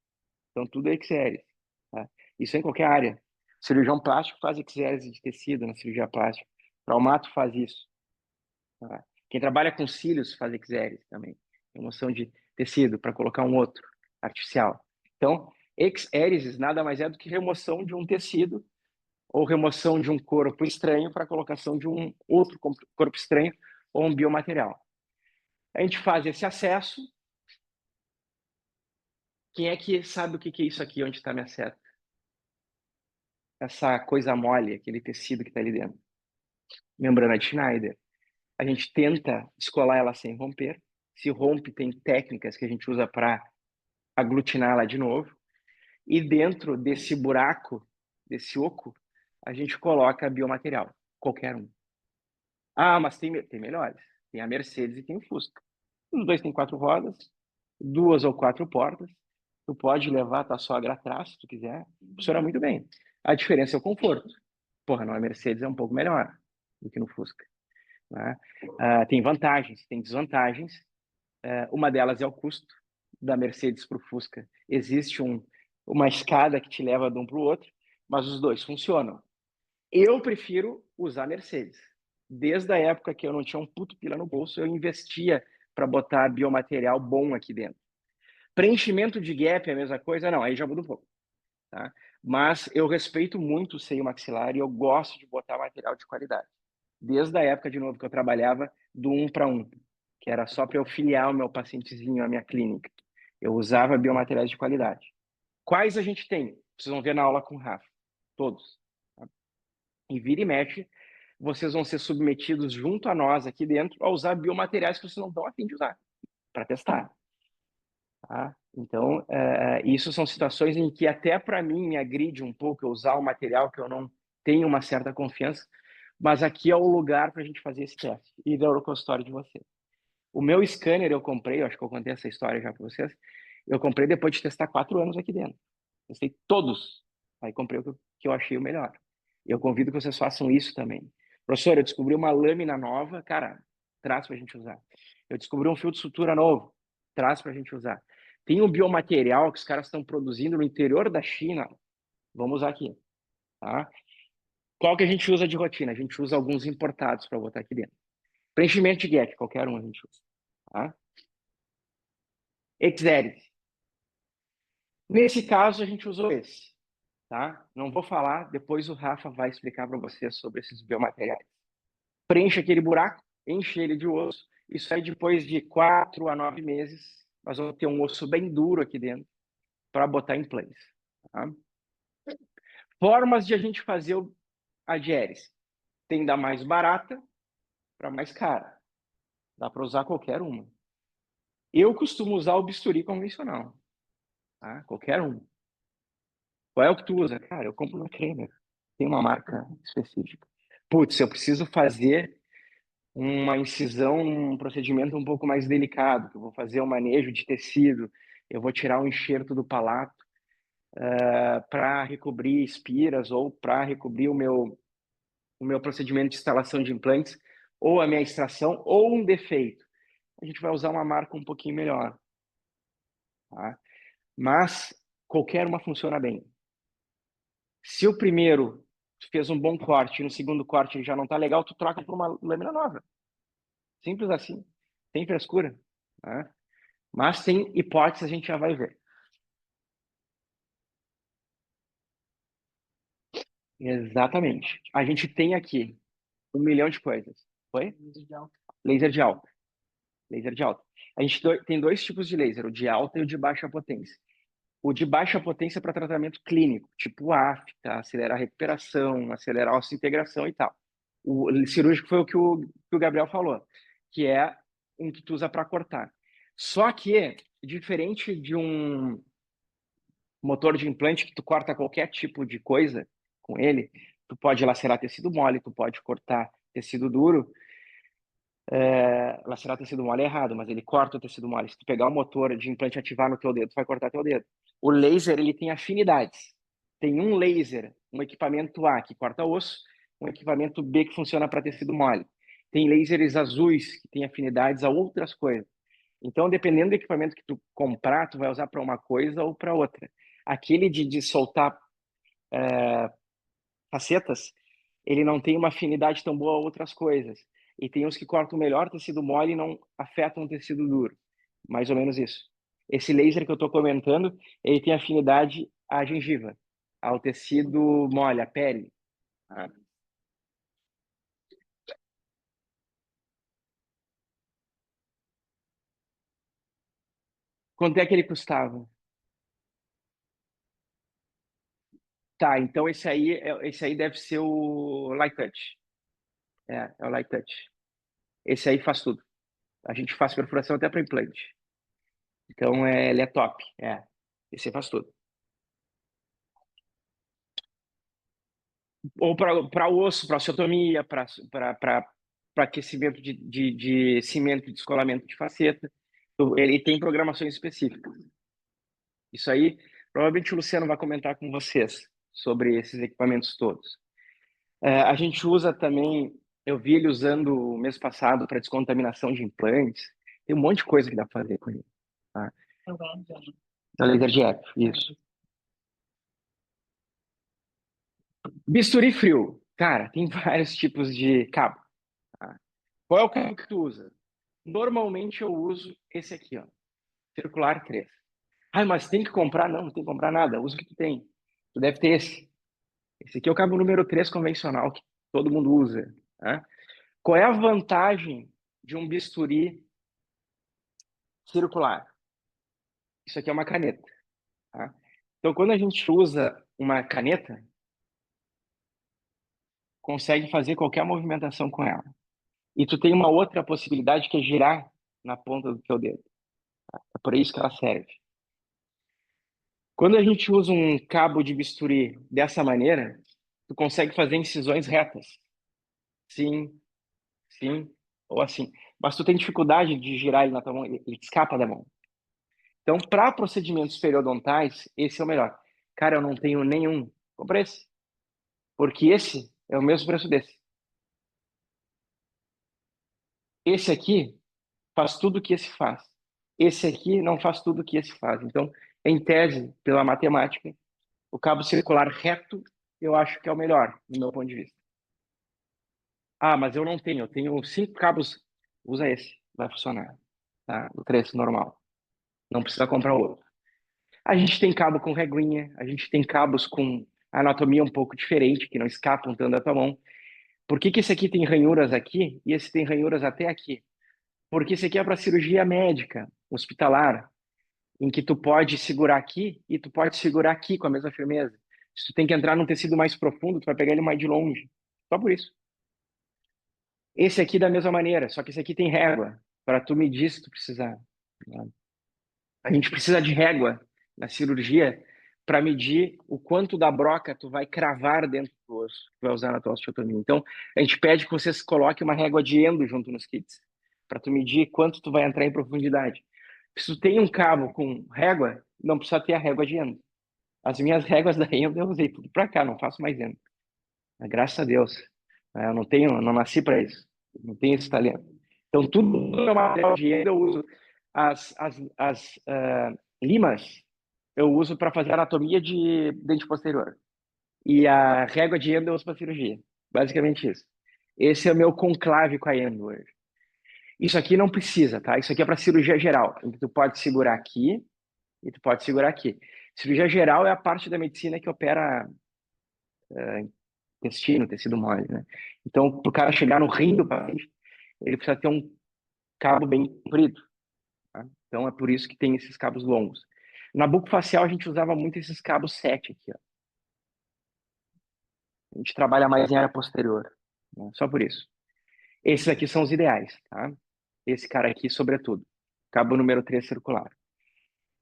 Então, tudo é exérese. Tá? Isso é em qualquer área. Cirurgião plástico faz exérese de tecido na cirurgia plástica. Traumato faz isso. Tá? Quem trabalha com cílios faz exérese também. Remoção de tecido para colocar um outro artificial. Então, exéreses nada mais é do que remoção de um tecido ou remoção de um corpo estranho para colocação de um outro corpo estranho ou um biomaterial. A gente faz esse acesso. Quem é que sabe o que é isso aqui, onde está minha seta? Essa coisa mole, aquele tecido que está ali dentro. Membrana de Schneider. A gente tenta descolar ela sem romper. Se rompe, tem técnicas que a gente usa para aglutinar ela de novo. E dentro desse buraco, desse oco, a gente coloca biomaterial, qualquer um. Ah, mas tem melhores. Tem a Mercedes e tem o Fusca. Os dois têm 4 rodas, 2 ou 4 portas. Tu pode levar tua sogra atrás, se tu quiser. Funciona muito bem. A diferença é o conforto. Porra, na Mercedes é um pouco melhor do que no Fusca, né? Tem vantagens, tem desvantagens. Uma delas é o custo da Mercedes para o Fusca. Existe uma escada que te leva de um para o outro, mas os dois funcionam. Eu prefiro usar Mercedes. Desde a época que eu não tinha um puto pila no bolso, eu investia para botar biomaterial bom aqui dentro. Preenchimento de gap é a mesma coisa? Não, aí já muda um pouco. Tá? Mas eu respeito muito o seio maxilar e eu gosto de botar material de qualidade. Desde a época, de novo, que eu trabalhava do 1 para 1, que era só para eu filiar o meu pacientezinho à minha clínica. Eu usava biomateriais de qualidade. Quais a gente tem? Vocês vão ver na aula com o Rafa. Todos. Tá? E vira e mexe, vocês vão ser submetidos junto a nós aqui dentro a usar biomateriais que vocês não estão a fim de usar, para testar. Tá? Então, isso são situações em que até para mim me agride um pouco eu usar um material que eu não tenho uma certa confiança, mas aqui é o lugar para a gente fazer esse teste e da Euroconsultório de vocês. O meu scanner eu comprei, eu acho que eu contei essa história já para vocês, eu comprei depois de testar 4 anos aqui dentro. Testei todos, aí comprei o que eu achei o melhor. Eu convido que vocês façam isso também. Professor, eu descobri uma lâmina nova, cara, traz para a gente usar. Eu descobri um fio de sutura novo, traz para a gente usar. Tem um biomaterial que os caras estão produzindo no interior da China, vamos usar aqui. Tá? Qual que a gente usa de rotina? A gente usa alguns importados para botar aqui dentro. Preenchimento de gap, qualquer um a gente usa. Tá? Exeris. Nesse caso, a gente usou esse. Tá? Não vou falar, depois o Rafa vai explicar para vocês sobre esses biomateriais. Preenche aquele buraco, enche ele de osso, isso aí depois de 4 a 9 meses, nós vamos ter um osso bem duro aqui dentro para botar em place. Tá? Formas de a gente fazer a diérese. Tem da mais barata para mais cara. Dá para usar qualquer uma. Eu costumo usar o bisturi convencional. Tá? Qualquer um. Qual é o que tu usa? Cara, eu compro na Kramer. Tem uma marca específica. Putz, eu preciso fazer uma incisão, um procedimento um pouco mais delicado, que eu vou fazer um manejo de tecido, eu vou tirar um enxerto do palato para recobrir espiras ou para recobrir o meu procedimento de instalação de implantes, ou a minha extração, ou um defeito. A gente vai usar uma marca um pouquinho melhor. Tá? Mas qualquer uma funciona bem. Se o primeiro fez um bom corte e no segundo corte ele já não está legal, tu troca por uma lâmina nova. Simples assim. Sem frescura. Tá? Mas tem hipóteses, a gente já vai ver. Exatamente. A gente tem aqui 1 milhão de coisas. Foi? Laser de alta. Laser de alta. A gente tem 2 tipos de laser, o de alta e o de baixa potência. O de baixa potência para tratamento clínico, tipo afta, acelerar a recuperação, acelerar a ossa-integração e tal. O cirúrgico foi o que o Gabriel falou, que é um que tu usa para cortar. Só que, diferente de um motor de implante que tu corta qualquer tipo de coisa com ele, tu pode lacerar tecido mole, tu pode cortar tecido duro, lacerar tecido mole é errado, mas ele corta o tecido mole. Se tu pegar o motor de implante e ativar no teu dedo, tu vai cortar teu dedo. O laser, ele tem afinidades. Tem um laser, um equipamento A que corta osso, um equipamento B que funciona para tecido mole. Tem lasers azuis que têm afinidades a outras coisas. Então, dependendo do equipamento que tu comprar, tu vai usar para uma coisa ou para outra. Aquele de soltar facetas, ele não tem uma afinidade tão boa a outras coisas. E tem uns que cortam melhor tecido mole e não afetam o tecido duro. Mais ou menos isso. Esse laser que eu estou comentando, ele tem afinidade à gengiva, ao tecido mole, à pele. Tá? Quanto é que ele custava? Tá, então esse aí deve ser o Light Touch. É o Light Touch. Esse aí faz tudo. A gente faz perfuração até para implante. Então, ele é top. Esse aí faz tudo. Ou para osso, para osteotomia, para aquecimento de cimento, de descolamento de faceta. Ele tem programações específicas. Isso aí, provavelmente o Luciano vai comentar com vocês sobre esses equipamentos todos. A gente usa também, eu vi ele usando o mês passado para descontaminação de implantes. Tem um monte de coisa que dá para fazer com ele. Tá? Da laser jet, isso. Bisturi frio. Cara, tem vários tipos de cabo. Tá? Qual é o cabo que tu usa? Normalmente eu uso esse aqui, ó. Circular 3. Ah, mas tem que comprar? Não, não tem que comprar nada. Usa o que tu tem. Tu deve ter esse. Esse aqui é o cabo número 3 convencional, que todo mundo usa. Tá? Qual é a vantagem de um bisturi circular? Isso aqui é uma caneta. Tá? Então, quando a gente usa uma caneta, consegue fazer qualquer movimentação com ela. E tu tem uma outra possibilidade que é girar na ponta do teu dedo. É por isso que ela serve. Quando a gente usa um cabo de bisturi dessa maneira, tu consegue fazer incisões retas. Sim, sim, ou assim. Mas tu tem dificuldade de girar ele na tua mão, ele te escapa da mão. Então, para procedimentos periodontais, esse é o melhor. Cara, eu não tenho nenhum. Compra esse. Porque esse é o mesmo preço desse. Esse aqui faz tudo o que esse faz. Esse aqui não faz tudo o que esse faz. Então, em tese, pela matemática, o cabo circular reto, eu acho que é o melhor, do meu ponto de vista. Ah, mas eu não tenho. Eu tenho 5 cabos. Usa esse, vai funcionar. Tá? O 3 normal. Não precisa comprar outro. A gente tem cabo com reguinha, a gente tem cabos com anatomia um pouco diferente, que não escapam tanto da tua mão. Por que que esse aqui tem ranhuras aqui e esse tem ranhuras até aqui? Porque esse aqui é para cirurgia médica, hospitalar, em que tu pode segurar aqui e tu pode segurar aqui com a mesma firmeza. Se tu tem que entrar num tecido mais profundo, tu vai pegar ele mais de longe. Só por isso. Esse aqui da mesma maneira, só que esse aqui tem régua para tu medir se tu precisar. A gente precisa de régua na cirurgia para medir o quanto da broca tu vai cravar dentro do osso que tu vai usar na tua osteotomia. Então, a gente pede que vocês coloquem uma régua de endo junto nos kits para tu medir quanto tu vai entrar em profundidade. Se tu tem um cabo com régua, não precisa ter a régua de endo. As minhas réguas da endo eu usei tudo para cá, não faço mais endo. Mas, graças a Deus. Eu não tenho, não nasci para isso. Não tenho esse talento. Então, tudo no meu material de endo eu uso. As limas eu uso para fazer anatomia de dente posterior. E a régua de endo eu uso para cirurgia. Basicamente isso. Esse é o meu conclave com a endo hoje. Isso aqui não precisa, tá? Isso aqui é para cirurgia geral. Então, tu pode segurar aqui e tu pode segurar aqui. Cirurgia geral é a parte da medicina que opera intestino, tecido mole, né? Então, para o cara chegar no rim do paciente, ele precisa ter um cabo bem comprido. Tá? Então, é por isso que tem esses cabos longos. Na bucofacial, a gente usava muito esses cabos 7 aqui, ó. A gente trabalha mais em área posterior, né? Só por isso. Esses aqui são os ideais, tá? Esse cara aqui, sobretudo. Cabo número 3 circular.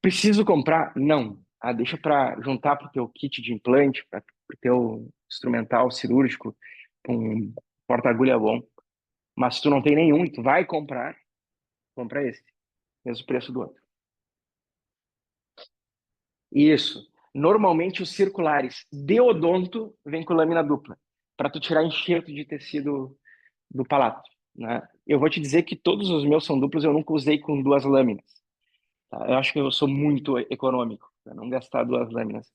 Preciso comprar? Não. Ah, deixa para juntar para o teu kit de implante, para o teu instrumental cirúrgico, com um porta-agulha bom. Mas se tu não tem nenhum e tu vai comprar, compra esse. Mesmo preço do outro. Isso. Normalmente os circulares de odonto vêm com lâmina dupla, para tu tirar enxerto de tecido do palato, né? Eu vou te dizer que todos os meus são duplos, eu nunca usei com 2 lâminas. Tá? Eu acho que eu sou muito econômico, para não gastar 2 lâminas.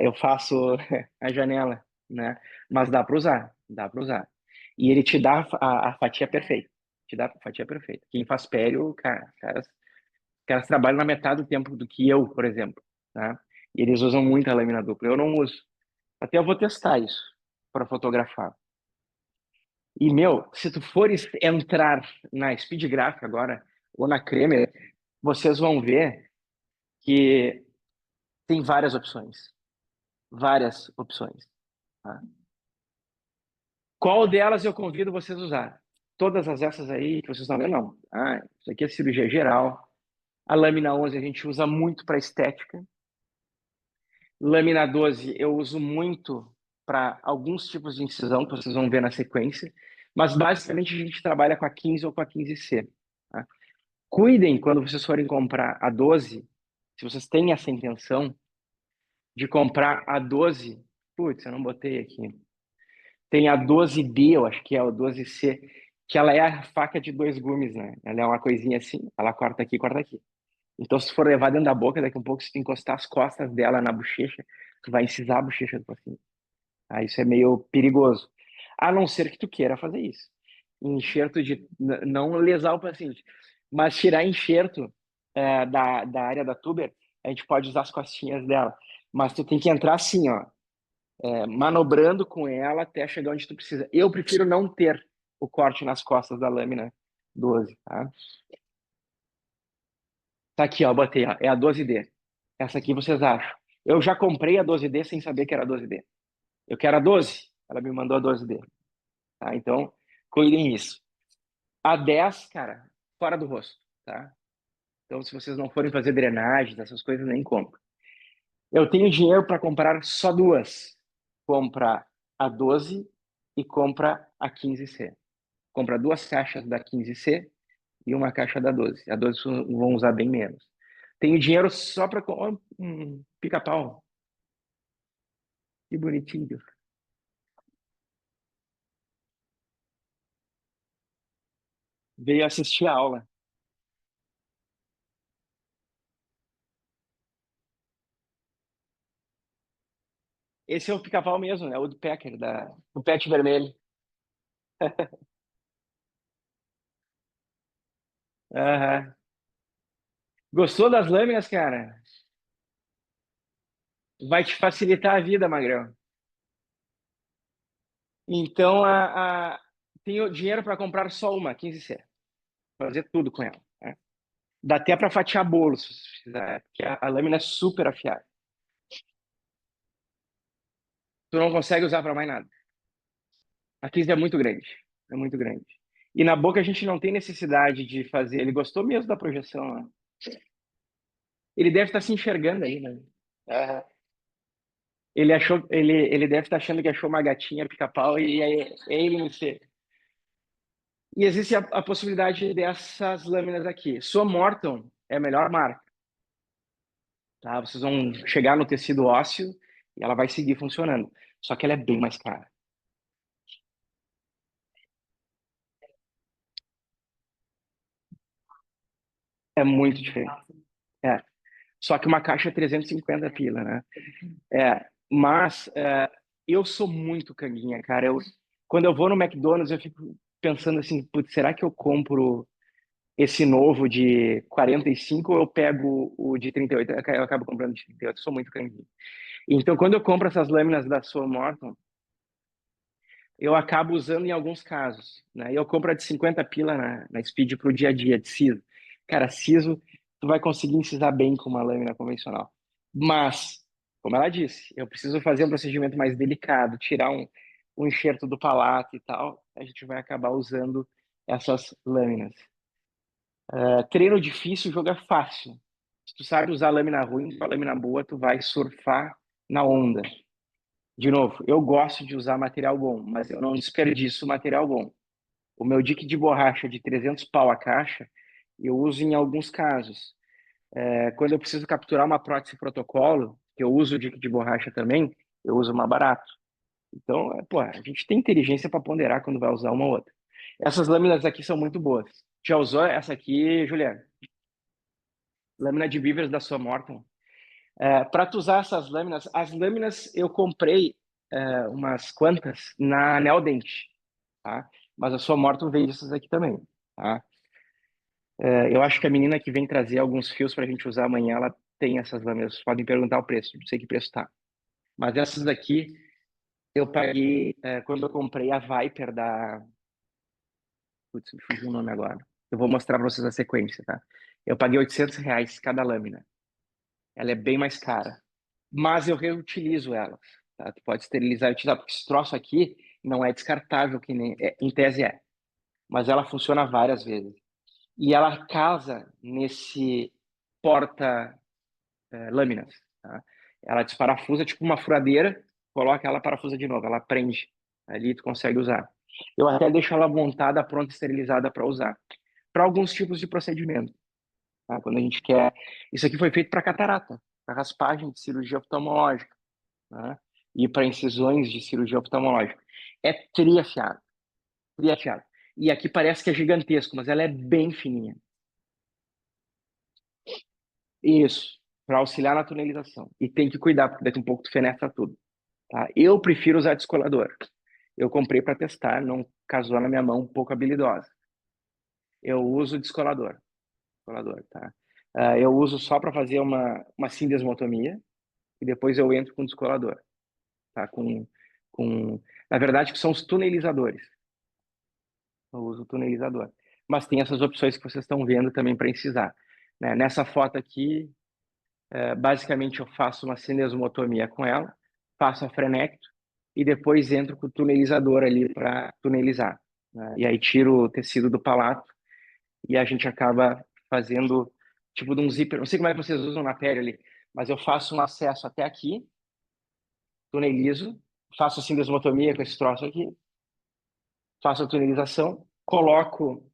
Eu faço a janela, né? Mas dá para usar, dá para usar. E ele te dá a fatia perfeita. Te dá a fatia perfeita. Quem faz pério, cara, caras trabalham na metade do tempo do que eu, por exemplo, tá? E eles usam muita lâmina dupla. Eu não uso. Até eu vou testar isso para fotografar. E, meu, se tu fores entrar na Speedgraph agora, ou na Cremer, vocês vão ver que tem várias opções. Várias opções. Tá? Qual delas eu convido vocês a usar? Todas essas aí que vocês estão vendo, não. Isso aqui é cirurgia geral. A lâmina 11 a gente usa muito para estética. Lâmina 12 eu uso muito para alguns tipos de incisão, que vocês vão ver na sequência. Mas basicamente a gente trabalha com a 15 ou com a 15C. Tá? Cuidem quando vocês forem comprar a 12, se vocês têm essa intenção de comprar a 12, putz, eu não botei aqui. Tem a 12B, eu acho que é o 12C, que ela é a faca de dois gumes, né? Ela é uma coisinha assim, ela corta aqui, corta aqui. Então, se for levar dentro da boca, daqui a um pouco, se tu encostar as costas dela na bochecha, tu vai incisar a bochecha do paciente. Ah, isso é meio perigoso. A não ser que tu queira fazer isso. Enxerto de não lesar o paciente, mas tirar enxerto da área da tuber, a gente pode usar as costinhas dela. Mas tu tem que entrar assim, ó, manobrando com ela até chegar onde tu precisa. Eu prefiro não ter o corte nas costas da lâmina 12, tá? Tá aqui, ó, botei, ó, é a 12D. Essa aqui vocês acham. Eu já comprei a 12D sem saber que era a 12D. Eu quero a 12, ela me mandou a 12D, tá? Então, cuidem isso. A 10, cara, fora do rosto, tá? Então, se vocês não forem fazer drenagem, essas coisas, nem compro. Eu tenho dinheiro para comprar só duas. Compra a 12 e compra a 15C. Compra duas caixas da 15C e uma caixa da 12. A 12 vão usar bem menos. Tenho dinheiro só para pica-pau. Que bonitinho. Veio assistir a aula. Esse é o pica-pau mesmo, né? O do Packer, do Pet Vermelho. Aham. Gostou das lâminas, cara? Vai te facilitar a vida, Magrão. Então, tenho dinheiro para comprar só uma, 15C. Fazer tudo com ela, né? Dá até para fatiar bolo, se você precisar, porque a lâmina é super afiada. Tu não consegue usar para mais nada. A 15 é muito grande. É muito grande. E na boca a gente não tem necessidade de fazer. Ele gostou mesmo da projeção, né? Ele deve estar se enxergando aí, né? Aham. Ele deve estar achando que achou uma gatinha pica-pau e é ele não ser. E existe a possibilidade dessas lâminas aqui. Sua Morton é a melhor marca, tá? Vocês vão chegar no tecido ósseo e ela vai seguir funcionando. Só que ela é bem mais cara. É muito diferente. É. Só que uma caixa é 350 pila, né? Mas eu sou muito canguinha, cara. Quando eu vou no McDonald's, eu fico pensando assim, putz, será que eu compro esse novo de 45 ou eu pego o de 38? Eu acabo comprando de 38, eu sou muito canguinha. Então, quando eu compro essas lâminas da Sua Morton, eu acabo usando em alguns casos, né? Eu compro a de 50 pila na Speed pro dia a dia, de siso. Cara, siso, tu vai conseguir incisar bem com uma lâmina convencional. Mas, como ela disse, eu preciso fazer um procedimento mais delicado, tirar um enxerto do palato e tal, a gente vai acabar usando essas lâminas. Treino difícil, jogo é fácil. Se tu sabe usar lâmina ruim com a lâmina boa, tu vai surfar na onda. De novo, eu gosto de usar material bom, mas eu não desperdiço material bom. O meu dique de borracha de 300 pau a caixa, eu uso em alguns casos. Quando eu preciso capturar uma prótese protocolo, que eu uso o dique de borracha também, eu uso uma barato. Então, pô, a gente tem inteligência para ponderar quando vai usar uma ou outra. Essas lâminas aqui são muito boas. Já usou essa aqui, Juliana? Lâmina de Vivers da sua Morton. Para tu usar essas lâminas, as lâminas eu comprei umas quantas na Neodente, tá? Mas a sua Morton veio essas aqui também, tá? Eu acho que a menina que vem trazer alguns fios para a gente usar amanhã, ela tem essas lâminas. Vocês podem perguntar o preço, não sei que preço tá. Mas essas daqui eu paguei quando eu comprei a Viper da. Putz, me fugiu o nome agora. Eu vou mostrar para vocês a sequência, tá? Eu paguei R$ 800 cada lâmina. Ela é bem mais cara. Mas eu reutilizo elas, tá? Tu pode esterilizar e utilizar, porque esse troço aqui não é descartável, que nem. Em tese é. Mas ela funciona várias vezes. E ela casa nesse porta lâminas, tá? Ela desparafusa tipo uma furadeira, coloca ela parafusa de novo, ela prende. Ali tu consegue usar. Eu até deixo ela montada, pronta, esterilizada para usar. Para alguns tipos de procedimento. tá? Quando a gente quer... Isso aqui foi feito para catarata, para raspagem de cirurgia oftalmológica, né? E para incisões de cirurgia oftalmológica. É triafiado, triafiado. E aqui parece que é gigantesco, mas ela é bem fininha. Isso, para auxiliar na tunelização. E tem que cuidar, porque daqui a um pouco tu fenestra tudo, tá? Eu prefiro usar descolador. Eu comprei para testar, não casou na minha mão, um pouco habilidosa. Eu uso descolador, descolador, tá? Eu uso só para fazer uma sindesmotomia e depois eu entro com descolador, tá? Na verdade, que são os tunelizadores. Eu uso o tunelizador. Mas tem essas opções que vocês estão vendo também para incisar, né? Nessa foto aqui, basicamente eu faço uma cinesmotomia com ela, faço a frenecto e depois entro com o tunelizador ali para tunelizar, né? E aí tiro o tecido do palato e a gente acaba fazendo tipo de um zíper. Não sei como é que vocês usam na pele ali, mas eu faço um acesso até aqui, tunelizo, faço a cinesmotomia com esse troço aqui, faço a tunelização, coloco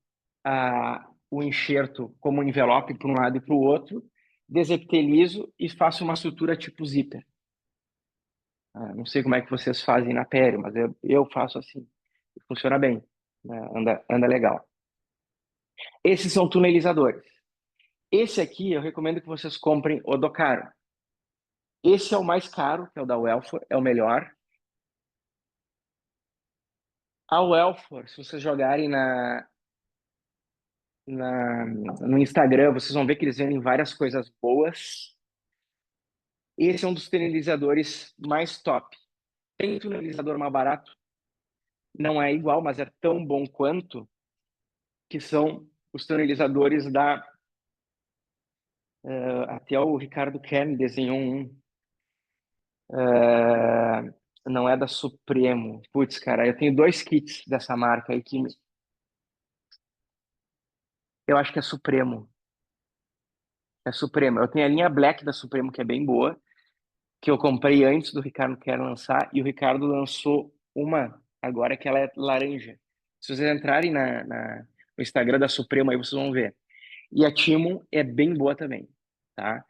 o enxerto como um envelope para um lado e para o outro, desepitelizo e faço uma sutura tipo zíper. Não sei como é que vocês fazem na pele, mas eu faço assim. Funciona bem, né? Anda legal. Esses são tunelizadores. Esse aqui eu recomendo que vocês comprem o do caro. Esse é o mais caro, que é o da Welfor, é o melhor. A Welfor, se vocês jogarem no Instagram, vocês vão ver que eles vendem várias coisas boas. Esse é um dos tunelizadores mais top. Tem tunelizador mais barato, não é igual, mas é tão bom quanto, que são os tunelizadores da... até o Ricardo Kern desenhou um. Não é da Supremo. Putz, cara, eu tenho dois kits dessa marca aí que eu acho que é Supremo. É Supremo. Eu tenho a linha Black da Supremo, que é bem boa, que eu comprei antes do Ricardo Quer lançar, e o Ricardo lançou uma agora que ela é laranja. Se vocês entrarem no Instagram da Supremo, aí vocês vão ver. E a Timo é bem boa também, tá?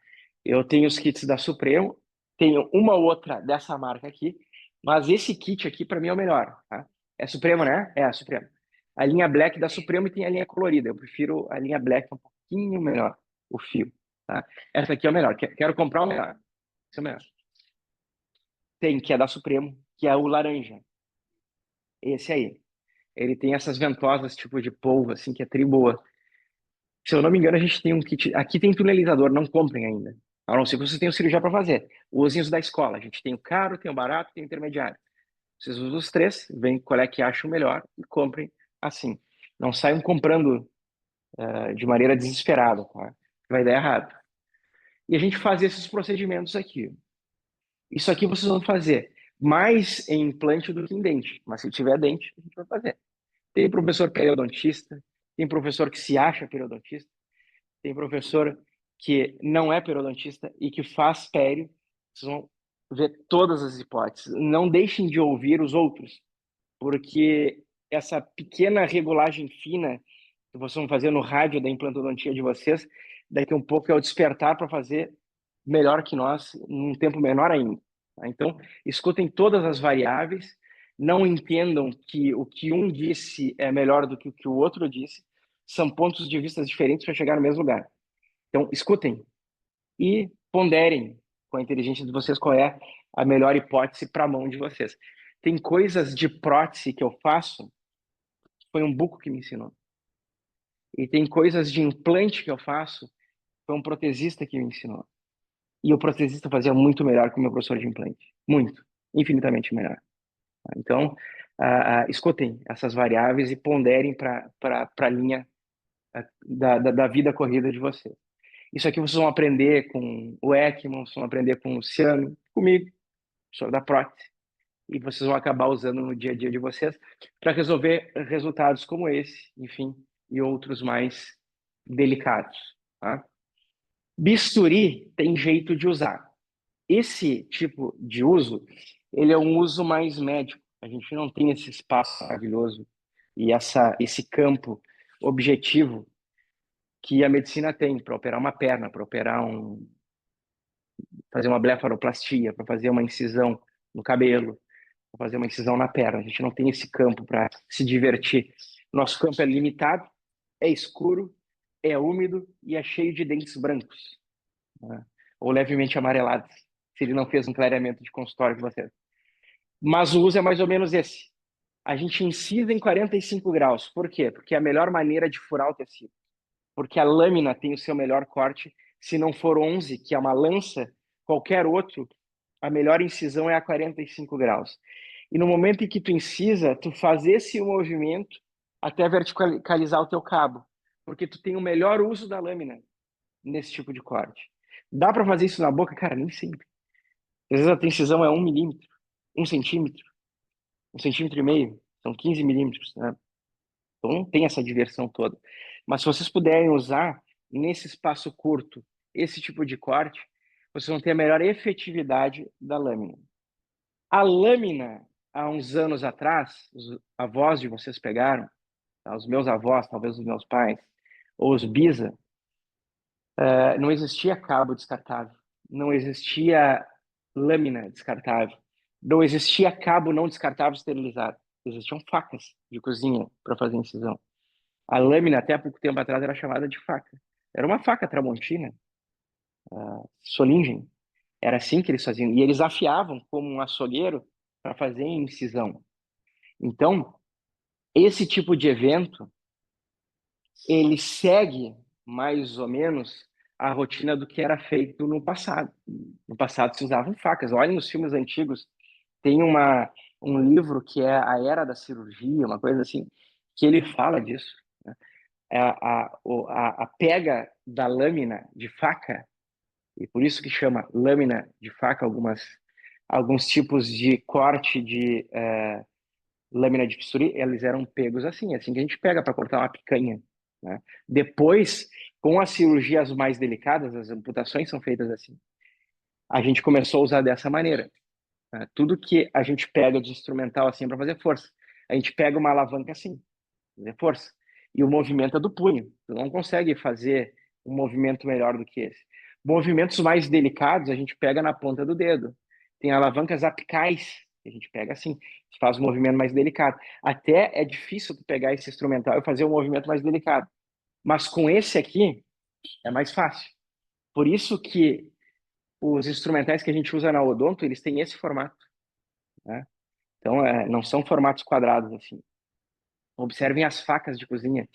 Eu tenho os kits da Supremo, tenho uma outra dessa marca aqui, mas esse kit aqui para mim é o melhor, tá? É Supremo, né? É a Supremo. A linha Black da Supremo e tem a linha colorida. Eu prefiro a linha Black, é um pouquinho melhor o fio, tá? Essa aqui é o melhor. Quero comprar o melhor. Esse é o melhor. Tem, que é da Supremo, que é o laranja. Esse aí. Ele tem essas ventosas tipo de polvo, assim, que é tri boa. Se eu não me engano, a gente tem um kit. Aqui tem tunelizador, não comprem ainda. A não ser que vocês tenham cirurgia para fazer. Usem os da escola. A gente tem o caro, tem o barato, tem o intermediário. Vocês usam os três, veem qual é que acham melhor e comprem assim. Não saiam comprando de maneira desesperada, tá? Vai dar errado. E a gente faz esses procedimentos aqui. Isso aqui vocês vão fazer mais em implante do que em dente. Mas se tiver dente, a gente vai fazer. Tem professor periodontista, tem professor que se acha periodontista, tem professor que não é periodontista e que faz pério. Vocês vão ver todas as hipóteses. Não deixem de ouvir os outros, porque essa pequena regulagem fina que vocês vão fazer no rádio da implantodontia de vocês, daqui a um pouco é o despertar para fazer melhor que nós, num tempo menor ainda. Tá? Então, escutem todas as variáveis, não entendam que o que um disse é melhor do que o que o outro disse, são pontos de vista diferentes para chegar no mesmo lugar. Então, escutem e ponderem com a inteligência de vocês qual é a melhor hipótese para a mão de vocês. Tem coisas de prótese que eu faço, foi um buco que me ensinou. E tem coisas de implante que eu faço, foi um protesista que me ensinou. E o protesista fazia muito melhor que o meu professor de implante. Muito. Infinitamente melhor. Então, escutem essas variáveis e ponderem para a linha da vida corrida de vocês. Isso aqui vocês vão aprender com o Ekman, vocês vão aprender com o Luciano, comigo, professor da prótese, e vocês vão acabar usando no dia a dia de vocês para resolver resultados como esse, enfim, e outros mais delicados. Tá? Bisturi tem jeito de usar. Esse tipo de uso, ele é um uso mais médico. A gente não tem esse espaço maravilhoso e esse campo objetivo que a medicina tem para operar uma perna, para fazer uma blefaroplastia, para fazer uma incisão no cabelo, para fazer uma incisão na perna. A gente não tem esse campo para se divertir. Nosso campo é limitado, é escuro, é úmido e é cheio de dentes brancos, né? Ou levemente amarelados, se ele não fez um clareamento de consultório com você. Mas o uso é mais ou menos esse. A gente incisa em 45 graus. Por quê? Porque é a melhor maneira de furar o tecido. Porque a lâmina tem o seu melhor corte. Se não for 11, que é uma lança, qualquer outro, a melhor incisão é a 45 graus. E no momento em que tu incisa, tu faz esse movimento até verticalizar o teu cabo, porque tu tem o melhor uso da lâmina nesse tipo de corte. Dá para fazer isso na boca? Cara, nem sempre. Às vezes a tua incisão é 1 milímetro, 1 centímetro, 1,5 centímetros, são 15 milímetros, né? Então não tem essa diversão toda. Mas se vocês puderem usar nesse espaço curto esse tipo de corte, vocês vão ter a melhor efetividade da lâmina. A lâmina, há uns anos atrás, os avós de vocês pegaram, tá? Os meus avós, talvez os meus pais, ou os bisa, não existia cabo descartável, não existia lâmina descartável, não existia cabo não descartável esterilizado. Existiam facas de cozinha para fazer incisão. A lâmina, até há pouco tempo atrás, era chamada de faca. Era uma faca tramontina, Solingen. Era assim que eles faziam. E eles afiavam como um açougueiro para fazer incisão. Então, esse tipo de evento, ele segue mais ou menos a rotina do que era feito no passado. No passado se usavam facas. Olhem nos filmes antigos, tem um livro que é A Era da Cirurgia, uma coisa assim, que ele fala disso, né? A pega da lâmina de faca, e por isso que chama lâmina de faca, alguns tipos de corte de lâmina de bisturi, eles eram pegos assim que a gente pega para cortar uma picanha, né? Depois, com as cirurgias mais delicadas, as amputações são feitas assim. A gente começou a usar dessa maneira, né? Tudo que a gente pega de instrumental assim para fazer força. A gente pega uma alavanca assim, fazer força. E o movimento é do punho. Tu não consegue fazer um movimento melhor do que esse. Movimentos mais delicados a gente pega na ponta do dedo. Tem alavancas apicais, que a gente pega assim, faz um movimento mais delicado. Até é difícil tu pegar esse instrumental e fazer um movimento mais delicado. Mas com esse aqui é mais fácil. Por isso que os instrumentais que a gente usa na odonto, eles têm esse formato, né? Então, não são formatos quadrados assim. Observem as facas de cozinha.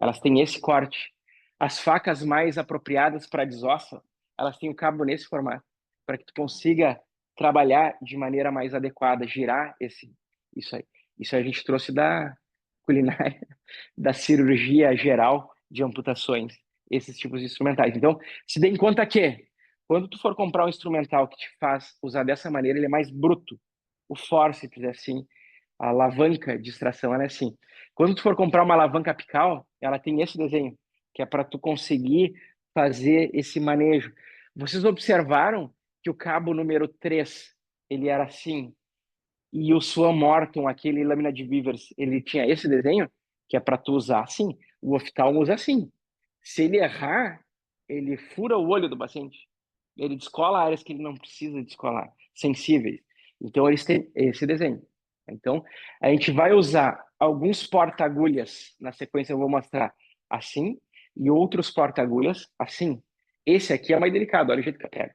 Elas têm esse corte. As facas mais apropriadas para desossa, elas têm o cabo nesse formato, para que tu consiga trabalhar de maneira mais adequada, girar isso aí. Isso a gente trouxe da culinária, da cirurgia geral de amputações, esses tipos de instrumentais. Então, se dê em conta que, quando tu for comprar um instrumental que te faz usar dessa maneira, ele é mais bruto. O fórceps é assim, a alavanca de extração ela é assim. Quando tu for comprar uma alavanca apical, ela tem esse desenho, que é para tu conseguir fazer esse manejo. Vocês observaram que o cabo número 3 ele era assim, e o Swan Morton, aquele lâmina de Beavers, ele tinha esse desenho, que é para tu usar assim. O oftalmo usa assim. Se ele errar, ele fura o olho do paciente. Ele descola áreas que ele não precisa descolar, sensíveis. Então, eles têm esse desenho. Então, a gente vai usar alguns porta-agulhas, na sequência eu vou mostrar assim, e outros porta-agulhas assim. Esse aqui é mais delicado, olha o jeito que eu pego.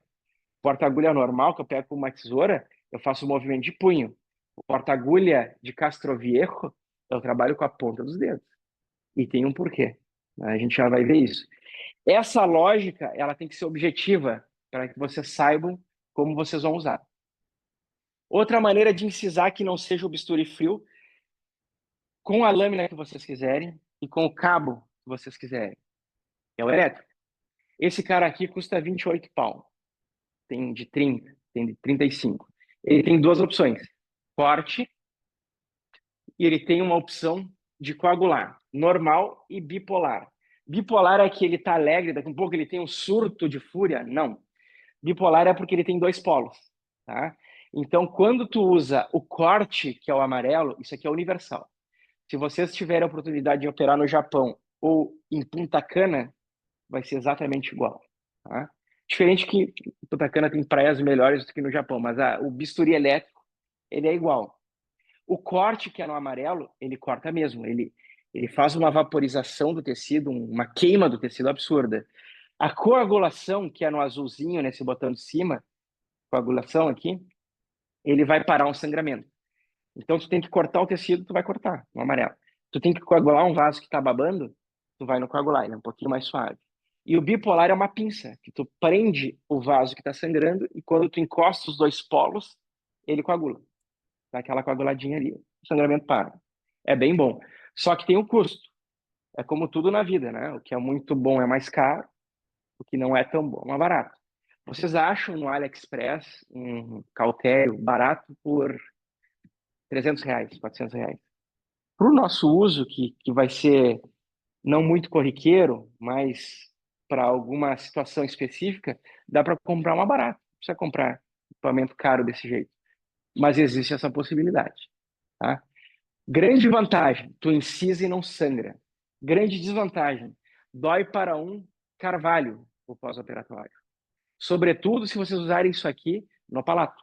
Porta-agulha normal, que eu pego com uma tesoura, eu faço o movimento de punho. O porta-agulha de Castroviejo, eu trabalho com a ponta dos dedos. E tem um porquê. A gente já vai ver isso. Essa lógica, ela tem que ser objetiva para que vocês saibam como vocês vão usar. Outra maneira de incisar que não seja o bisturi frio, com a lâmina que vocês quiserem e com o cabo que vocês quiserem. É o elétrico. Esse cara aqui custa 28 pau. Tem de 30, tem de 35. Ele tem duas opções: corte, e ele tem uma opção de coagular, normal e bipolar. Bipolar é que ele tá alegre, daqui a um pouco ele tem um surto de fúria? Não. Bipolar é porque ele tem dois polos, tá? Então, quando tu usa o corte, que é o amarelo, isso aqui é universal. Se vocês tiverem a oportunidade de operar no Japão ou em Punta Cana, vai ser exatamente igual, tá? Diferente que Totacana tem praias melhores do que no Japão, mas o bisturi elétrico, ele é igual. O corte, que é no amarelo, ele corta mesmo. Ele faz uma vaporização do tecido, uma queima do tecido absurda. A coagulação, que é no azulzinho, nesse botão de cima, coagulação aqui, ele vai parar um sangramento. Então, tu tem que cortar o tecido, tu vai cortar no amarelo. Tu tem que coagular um vaso que tá babando, tu vai no coagular, ele é um pouquinho mais suave. E o bipolar é uma pinça, que tu prende o vaso que tá sangrando e quando tu encosta os dois polos, ele coagula. Dá aquela coaguladinha ali, o sangramento para. É bem bom. Só que tem um custo. É como tudo na vida, né? O que é muito bom é mais caro, o que não é tão bom é mais barato. Vocês acham no AliExpress um cautério barato por R$ 300, R$ 400? Para o nosso uso, que vai ser não muito corriqueiro, mas para alguma situação específica, dá para comprar uma barata. Não precisa comprar equipamento caro desse jeito. Mas existe essa possibilidade, tá? Grande vantagem, tu incisa e não sangra. Grande desvantagem, dói para um carvalho o pós-operatório. Sobretudo se vocês usarem isso aqui no palato.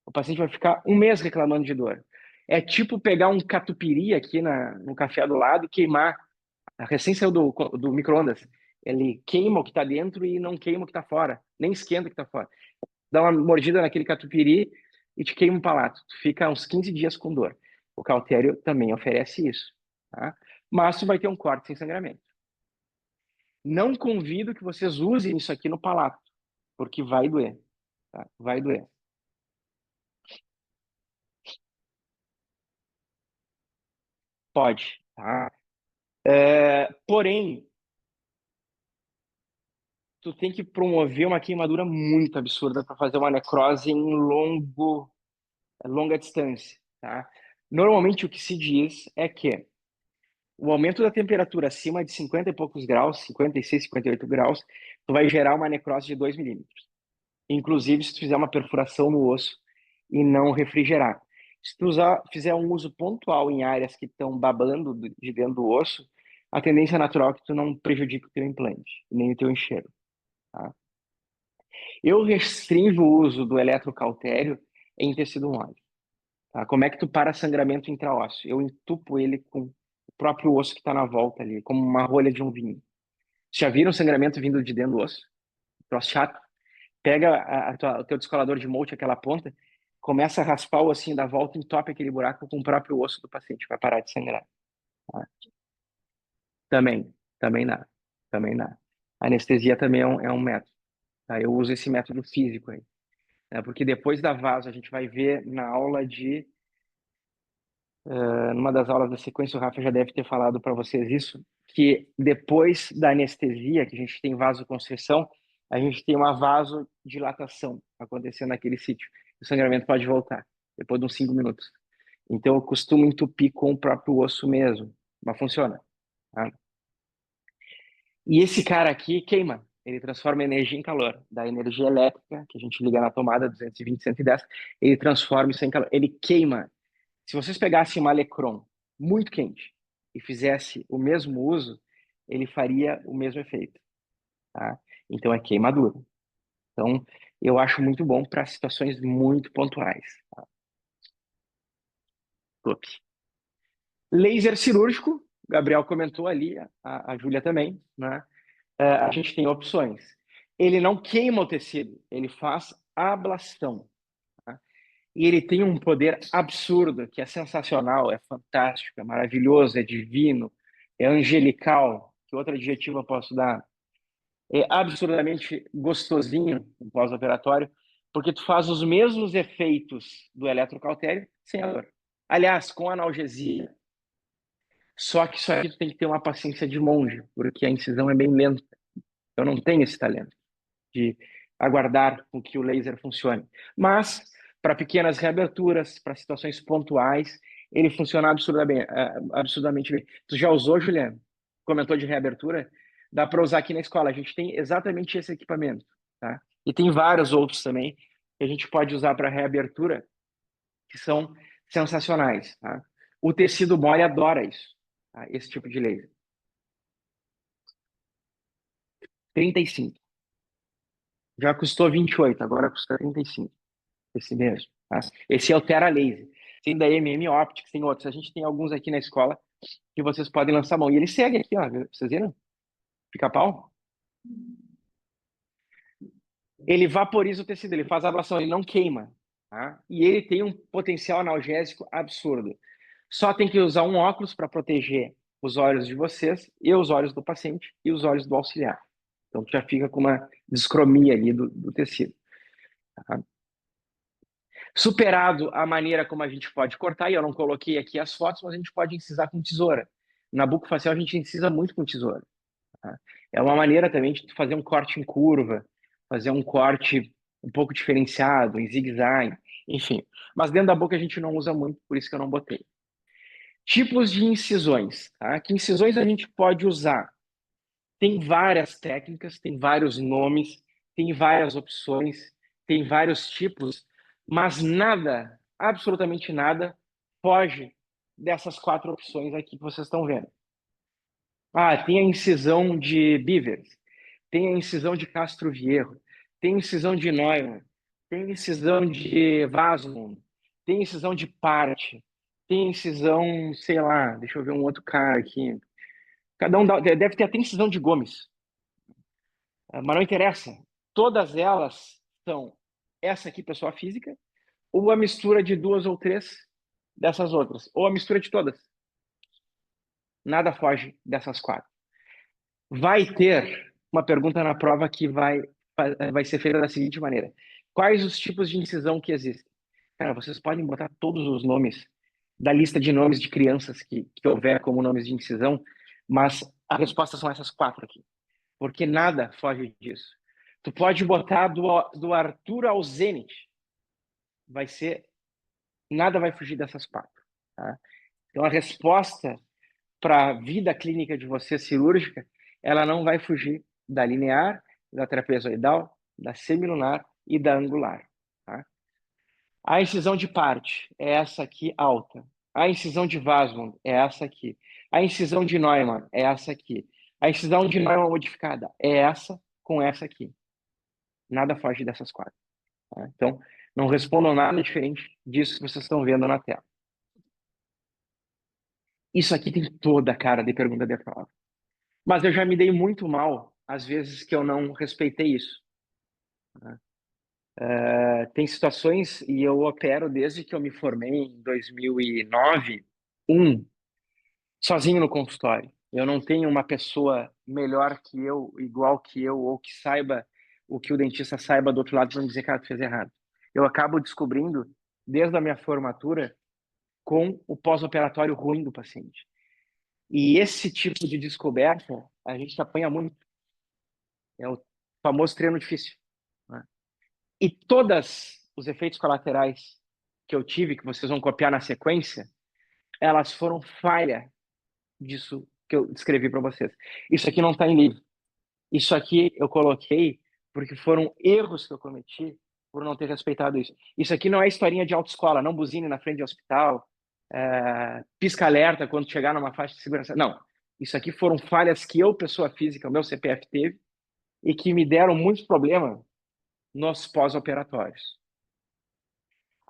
O paciente vai ficar um mês reclamando de dor. É tipo pegar um catupiry aqui no café do lado e queimar. Recém saiu do micro-ondas. Ele queima o que está dentro e não queima o que está fora. Nem esquenta o que está fora. Dá uma mordida naquele catupiry e te queima o palato. Tu fica uns 15 dias com dor. O cautério também oferece isso. Tá? Mas tu vai ter um corte sem sangramento. Não convido que vocês usem isso aqui no palato, porque vai doer. Tá? Vai doer. Pode. Tá? Porém, tu tem que promover uma queimadura muito absurda para fazer uma necrose em longa distância, tá? Normalmente o que se diz é que o aumento da temperatura acima de 50 e poucos graus, 56, 58 graus, tu vai gerar uma necrose de 2 milímetros. Inclusive se tu fizer uma perfuração no osso e não refrigerar. Se tu fizer um uso pontual em áreas que estão babando de dentro do osso, a tendência natural é que tu não prejudique o teu implante, nem o teu enxergo, tá? Eu restringo o uso do eletrocautério em tecido mole. Tá? Como é que tu para sangramento intraósseo? Eu entupo ele com o próprio osso que está na volta ali, como uma rolha de um vinho. Já viram sangramento vindo de dentro do osso? Troço chato. Pega o teu descolador de Mohs, aquela ponta, começa a raspar o ossinho da volta e entope aquele buraco com o próprio osso do paciente, vai parar de sangrar. Tá? Também dá. Também dá. A anestesia também é um método. Tá? Eu uso esse método físico aí. Né? Porque depois da vaso, a gente vai ver na aula numa das aulas da sequência, o Rafa já deve ter falado para vocês isso, que depois da anestesia, que a gente tem vasoconstrição, a gente tem uma vasodilatação acontecendo naquele sítio. O sangramento pode voltar depois de uns 5 minutos. Então, eu costumo entupir com o próprio osso mesmo, mas funciona. Tá? E esse cara aqui queima. Ele transforma energia em calor. Da energia elétrica, que a gente liga na tomada 220, 110, ele transforma isso em calor. Ele queima. Se vocês pegassem uma Alecron muito quente e fizesse o mesmo uso, ele faria o mesmo efeito, tá? Então é queimadura. Então eu acho muito bom para situações muito pontuais. Tá? Top. Laser cirúrgico, o Gabriel comentou ali, a Júlia também, né? A gente tem opções. Ele não queima o tecido, ele faz ablação. Tá? E ele tem um poder absurdo, que é sensacional, é fantástico, é maravilhoso, é divino, é angelical. Que outro adjetivo eu posso dar? É absurdamente gostosinho o pós-operatório, porque tu faz os mesmos efeitos do eletrocautério sem a dor. Aliás, com analgesia. Só que isso aqui tu tem que ter uma paciência de monge, porque a incisão é bem lenta. Eu não tenho esse talento de aguardar com que o laser funcione. Mas, para pequenas reaberturas, para situações pontuais, ele funciona absurdamente bem. Tu já usou, Juliano? Comentou de reabertura? Dá para usar aqui na escola. A gente tem exatamente esse equipamento, tá? E tem vários outros também que a gente pode usar para reabertura, que são sensacionais, tá? O tecido mole adora isso, tá? Esse tipo de laser. 35. Já custou 28, agora custa 35. Esse mesmo. Tá? Esse é o Terra Laser. Tem da MM Optics, tem outros. A gente tem alguns aqui na escola que vocês podem lançar mão. E ele segue aqui, ó. Vocês viram? Pica-pau. Ele vaporiza o tecido, ele faz a ablação, ele não queima. Tá? E ele tem um potencial analgésico absurdo. Só tem que usar um óculos para proteger os olhos de vocês e os olhos do paciente e os olhos do auxiliar. Então, já fica com uma discromia ali do tecido. Tá? Superado a maneira como a gente pode cortar, e eu não coloquei aqui as fotos, mas a gente pode incisar com tesoura. Na bucofacial a gente incisa muito com tesoura. Tá? É uma maneira também de fazer um corte em curva, fazer um corte um pouco diferenciado, em zigue-zague, enfim. Mas dentro da boca a gente não usa muito, por isso que eu não botei. Tipos de incisões. Tá? Que incisões a gente pode usar? Tem várias técnicas, tem vários nomes, tem várias opções, tem vários tipos, mas nada, absolutamente nada, foge dessas 4 opções aqui que vocês estão vendo. Tem a incisão de Beavers, tem a incisão de Castro Viejo, tem a incisão de Neumann, tem a incisão de Wasmund, tem a incisão de Parte, tem a incisão, sei lá, deixa eu ver um outro cara aqui. Cada um deve ter até incisão de Gomes. Mas não interessa. Todas elas são essa aqui, pessoa física, ou a mistura de 2 ou 3 dessas outras, ou a mistura de todas. Nada foge dessas 4. Vai ter uma pergunta na prova que vai ser feita da seguinte maneira: quais os tipos de incisão que existem? Cara, vocês podem botar todos os nomes da lista de nomes de crianças que houver como nomes de incisão, mas a resposta são essas 4 aqui, porque nada foge disso. Tu pode botar do Arthur ao Zenit, nada vai fugir dessas 4. Tá? Então a resposta para a vida clínica de você cirúrgica, ela não vai fugir da linear, da trapezoidal, da semilunar e da angular. Tá? A incisão de Parte é essa aqui alta. A incisão de Wasmund é essa aqui. A incisão de Neumann é essa aqui. A incisão de Neumann modificada é essa com essa aqui. Nada foge dessas 4. Tá? Então, não respondam nada diferente disso que vocês estão vendo na tela. Isso aqui tem toda a cara de pergunta de prova. Mas eu já me dei muito mal às vezes que eu não respeitei isso. Né? Tem situações, e eu opero desde que eu me formei em 2009, sozinho no consultório. Eu não tenho uma pessoa melhor que eu, igual que eu, ou que saiba o que o dentista saiba do outro lado para não dizer que ela fez errado. Eu acabo descobrindo, desde a minha formatura, com o pós-operatório ruim do paciente. E esse tipo de descoberta, a gente apanha muito. É o famoso treino difícil. Né? E todos os efeitos colaterais que eu tive, que vocês vão copiar na sequência, elas foram falha disso que eu descrevi para vocês. Isso aqui não está em livro. Isso aqui eu coloquei porque foram erros que eu cometi por não ter respeitado isso. Isso aqui não é historinha de autoescola, não buzine na frente de hospital, pisca alerta quando chegar numa faixa de segurança. Não. Isso aqui foram falhas que eu, pessoa física, o meu CPF teve e que me deram muitos problemas nos pós-operatórios.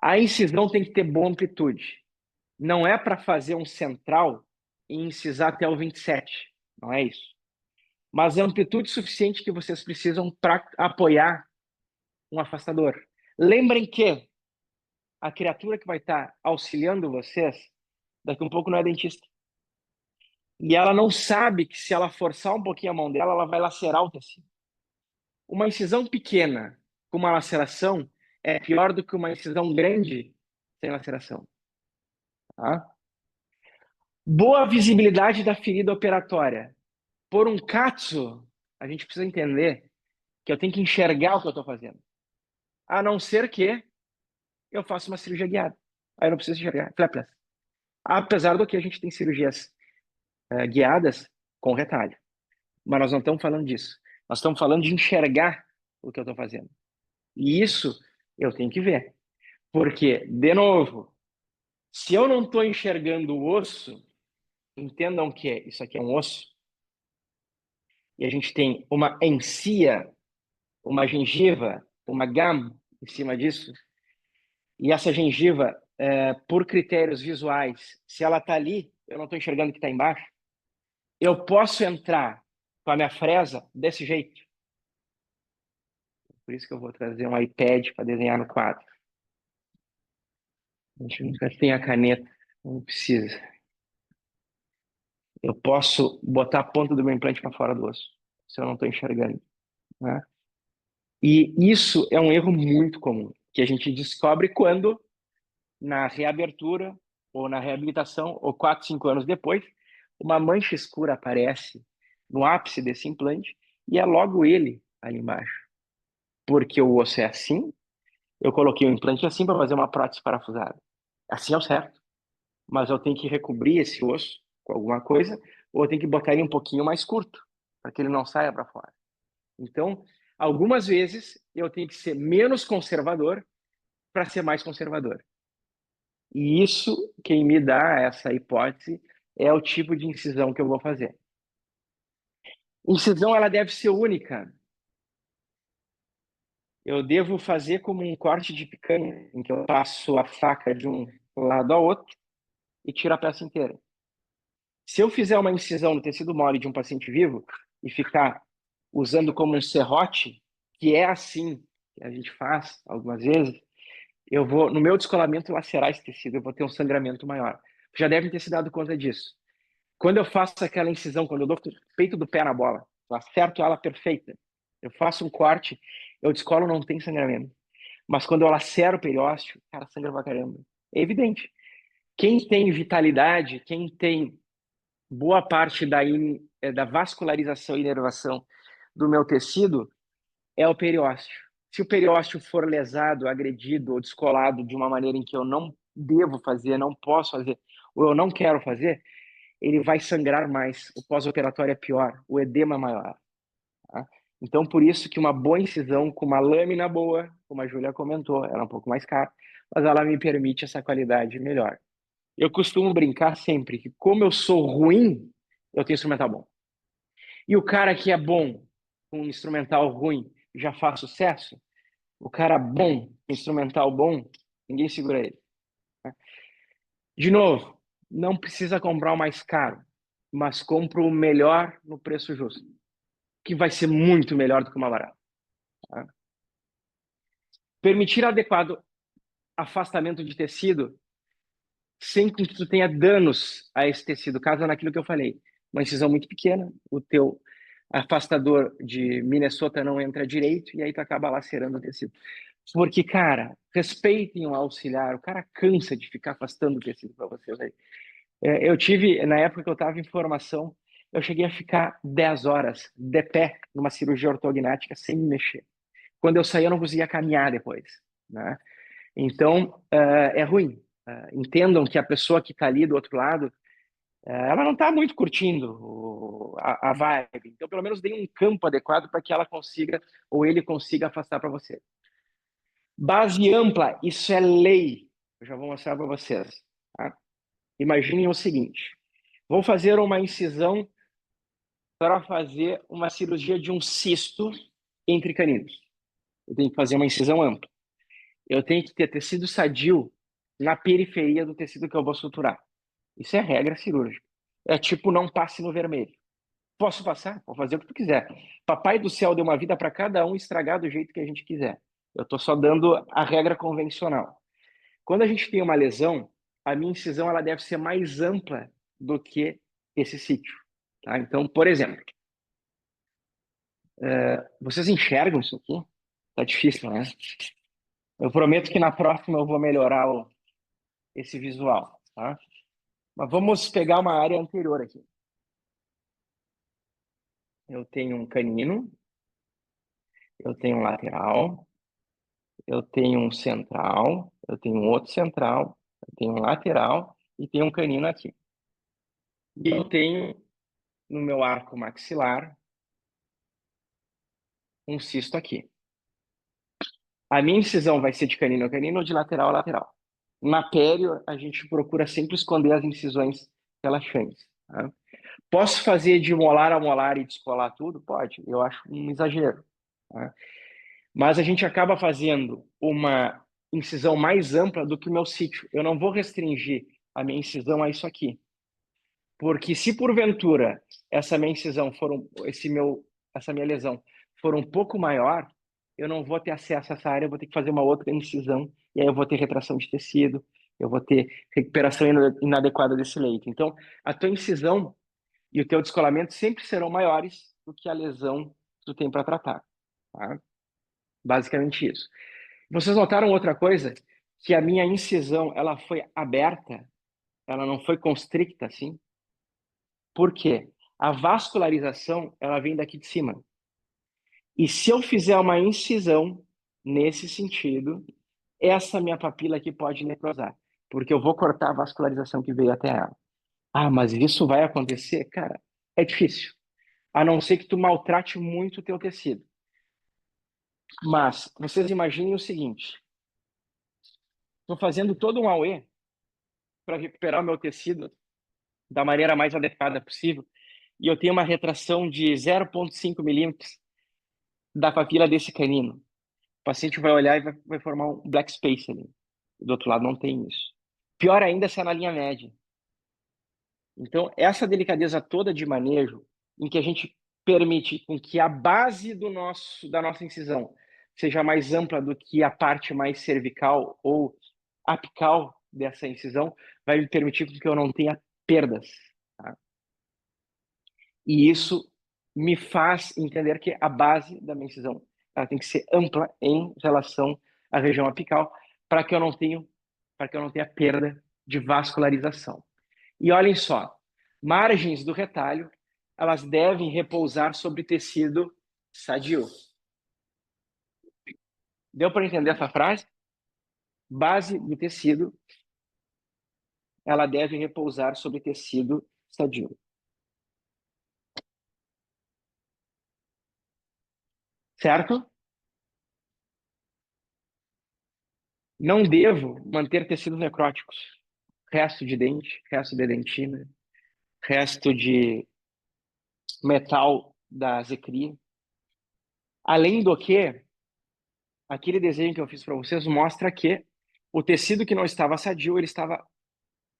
A incisão tem que ter boa amplitude. Não é para fazer um central e incisar até o 27. Não é isso. Mas é amplitude suficiente que vocês precisam para apoiar um afastador. Lembrem que a criatura que vai estar auxiliando vocês, daqui um pouco não é dentista. E ela não sabe que se ela forçar um pouquinho a mão dela, ela vai lacerar o tecido. Uma incisão pequena com uma laceração é pior do que uma incisão grande sem laceração. Tá? Boa visibilidade da ferida operatória. Por um CATSO, a gente precisa entender que eu tenho que enxergar o que eu estou fazendo. A não ser que eu faça uma cirurgia guiada. Aí eu não preciso enxergar. Flapless. Apesar do que a gente tem cirurgias guiadas com retalho. Mas nós não estamos falando disso. Nós estamos falando de enxergar o que eu estou fazendo. E isso eu tenho que ver. Porque, de novo, se eu não estou enxergando o osso, entendam que isso aqui é um osso, e a gente tem uma encia, uma gengiva, uma gum em cima disso, e essa gengiva, por critérios visuais, se ela está ali, eu não estou enxergando o que está embaixo, eu posso entrar com a minha fresa desse jeito. Por isso que eu vou trazer um iPad para desenhar no quadro. A gente nunca tem a caneta, não precisa. Eu posso botar a ponta do meu implante para fora do osso, se eu não estou enxergando, né? E isso é um erro muito comum, que a gente descobre quando, na reabertura ou na reabilitação, ou 4, 5 anos depois, uma mancha escura aparece no ápice desse implante e é logo ele ali embaixo. Porque o osso é assim, eu coloquei o implante assim para fazer uma prótese parafusada. Assim é o certo. Mas eu tenho que recobrir esse osso com alguma coisa, ou eu tenho que botar ele um pouquinho mais curto, para que ele não saia para fora. Então, algumas vezes eu tenho que ser menos conservador para ser mais conservador. E isso, quem me dá essa hipótese, é o tipo de incisão que eu vou fazer. Incisão, ela deve ser única. Eu devo fazer como um corte de picanha, em que eu passo a faca de um lado ao outro e tiro a peça inteira. Se eu fizer uma incisão no tecido mole de um paciente vivo e ficar usando como um serrote, que é assim que a gente faz algumas vezes, eu vou, no meu descolamento, lacerar esse tecido, eu vou ter um sangramento maior. Já devem ter se dado conta disso. Quando eu faço aquela incisão, quando eu dou o peito do pé na bola, eu acerto ela perfeita, eu faço um corte, eu descolo, não tem sangramento. Mas quando eu lacero o periósteo, cara, sangra pra caramba. É evidente. Quem tem vitalidade, quem tem boa parte da vascularização e inervação do meu tecido é o periósteo. Se o periósteo for lesado, agredido ou descolado de uma maneira em que eu não devo fazer, não posso fazer, ou eu não quero fazer, ele vai sangrar mais, o pós-operatório é pior, o edema é maior. Tá? Então, por isso que uma boa incisão com uma lâmina boa, como a Júlia comentou, ela é um pouco mais cara, mas ela me permite essa qualidade melhor. Eu costumo brincar sempre que, como eu sou ruim, eu tenho instrumental bom. E o cara que é bom com um instrumental ruim já faz sucesso, o cara bom, instrumental bom, ninguém segura ele. Né? De novo, não precisa comprar o mais caro, mas compra o melhor no preço justo, que vai ser muito melhor do que uma barata. Tá? Permitir adequado afastamento de tecido sem que tu tenha danos a esse tecido, caso naquilo que eu falei. Uma incisão muito pequena, o teu afastador de Minnesota não entra direito e aí tu acaba lacerando o tecido. Porque, cara, respeitem o auxiliar, o cara cansa de ficar afastando o tecido para você. Eu tive, na época que eu estava em formação, eu cheguei a ficar 10 horas de pé numa cirurgia ortognática sem me mexer. Quando eu saí, eu não conseguia caminhar depois, né? Então, é ruim. Entendam que a pessoa que está ali do outro lado, ela não está muito curtindo a vibe. Então, pelo menos dê um campo adequado para que ela consiga, ou ele consiga afastar para você. Base ampla, isso é lei. Eu já vou mostrar para vocês. Tá? Imaginem o seguinte: vou fazer uma incisão para fazer uma cirurgia de um cisto entre caninos. Eu tenho que fazer uma incisão ampla. Eu tenho que ter tecido sadio na periferia do tecido que eu vou suturar. Isso é regra cirúrgica. É tipo, não passe no vermelho. Posso passar? Vou fazer o que tu quiser. Papai do céu deu uma vida para cada um estragar do jeito que a gente quiser. Eu estou só dando a regra convencional. Quando a gente tem uma lesão, a minha incisão ela deve ser mais ampla do que esse sítio. Tá? Então, por exemplo, vocês enxergam isso aqui? Tá difícil, né? Eu prometo que na próxima eu vou melhorar esse visual, tá? Mas vamos pegar uma área anterior aqui. Eu tenho um canino, eu tenho um lateral, eu tenho um central, eu tenho um outro central, eu tenho um lateral e tenho um canino aqui. E eu tenho no meu arco maxilar um cisto aqui. A minha incisão vai ser de canino a canino ou de lateral a lateral. Na pério, a gente procura sempre esconder as incisões relaxantes. Tá? Posso fazer de molar a molar e descolar tudo? Pode. Eu acho um exagero. Tá? Mas a gente acaba fazendo uma incisão mais ampla do que o meu sítio. Eu não vou restringir a minha incisão a isso aqui. Porque se porventura essa minha incisão for essa minha lesão for um pouco maior, eu não vou ter acesso a essa área, eu vou ter que fazer uma outra incisão, e aí eu vou ter retração de tecido, eu vou ter recuperação inadequada desse leito. Então, a tua incisão e o teu descolamento sempre serão maiores do que a lesão que tu tem para tratar, tá? Basicamente isso. Vocês notaram outra coisa? Que a minha incisão, ela foi aberta, ela não foi constricta, assim? Por quê? A vascularização, ela vem daqui de cima. E se eu fizer uma incisão nesse sentido, essa minha papila aqui pode necrosar, porque eu vou cortar a vascularização que veio até ela. Ah, mas isso vai acontecer? Cara, é difícil. A não ser que tu maltrate muito o teu tecido. Mas vocês imaginem o seguinte: estou fazendo todo um auê para recuperar o meu tecido da maneira mais adequada possível, e eu tenho uma retração de 0,5 milímetros da papila desse canino. O paciente vai olhar e vai formar um black space ali. Do outro lado não tem isso. Pior ainda se é na linha média. Então, essa delicadeza toda de manejo, em que a gente permite com que a base da nossa incisão seja mais ampla do que a parte mais cervical ou apical dessa incisão, vai me permitir que eu não tenha perdas. Tá? E isso me faz entender que a base da minha incisão ela tem que ser ampla em relação à região apical para que eu não tenha perda de vascularização. E olhem só, margens do retalho, elas devem repousar sobre tecido sadio. Deu para entender essa frase? Base do tecido, ela deve repousar sobre tecido sadio. Certo? Não devo manter tecidos necróticos. Resto de dente, resto de dentina, resto de metal da Zecri. Além do que, aquele desenho que eu fiz para vocês mostra que o tecido que não estava sadio, ele estava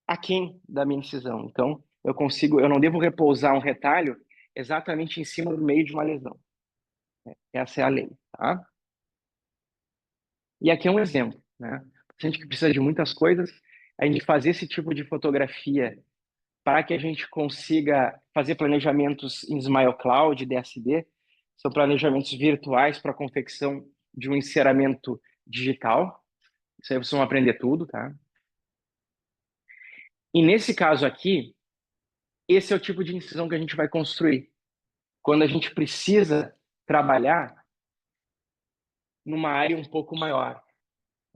aquém da minha incisão. Então, eu não devo repousar um retalho exatamente em cima do meio de uma lesão. Essa é a lei, tá? E aqui é um exemplo, né? A gente que precisa de muitas coisas, a gente fazer esse tipo de fotografia para que a gente consiga fazer planejamentos em Smile Cloud, DSD, são planejamentos virtuais para a confecção de um enceramento digital. Isso aí vocês vão aprender tudo, tá? E nesse caso aqui, esse é o tipo de incisão que a gente vai construir. Quando a gente precisa trabalhar numa área um pouco maior.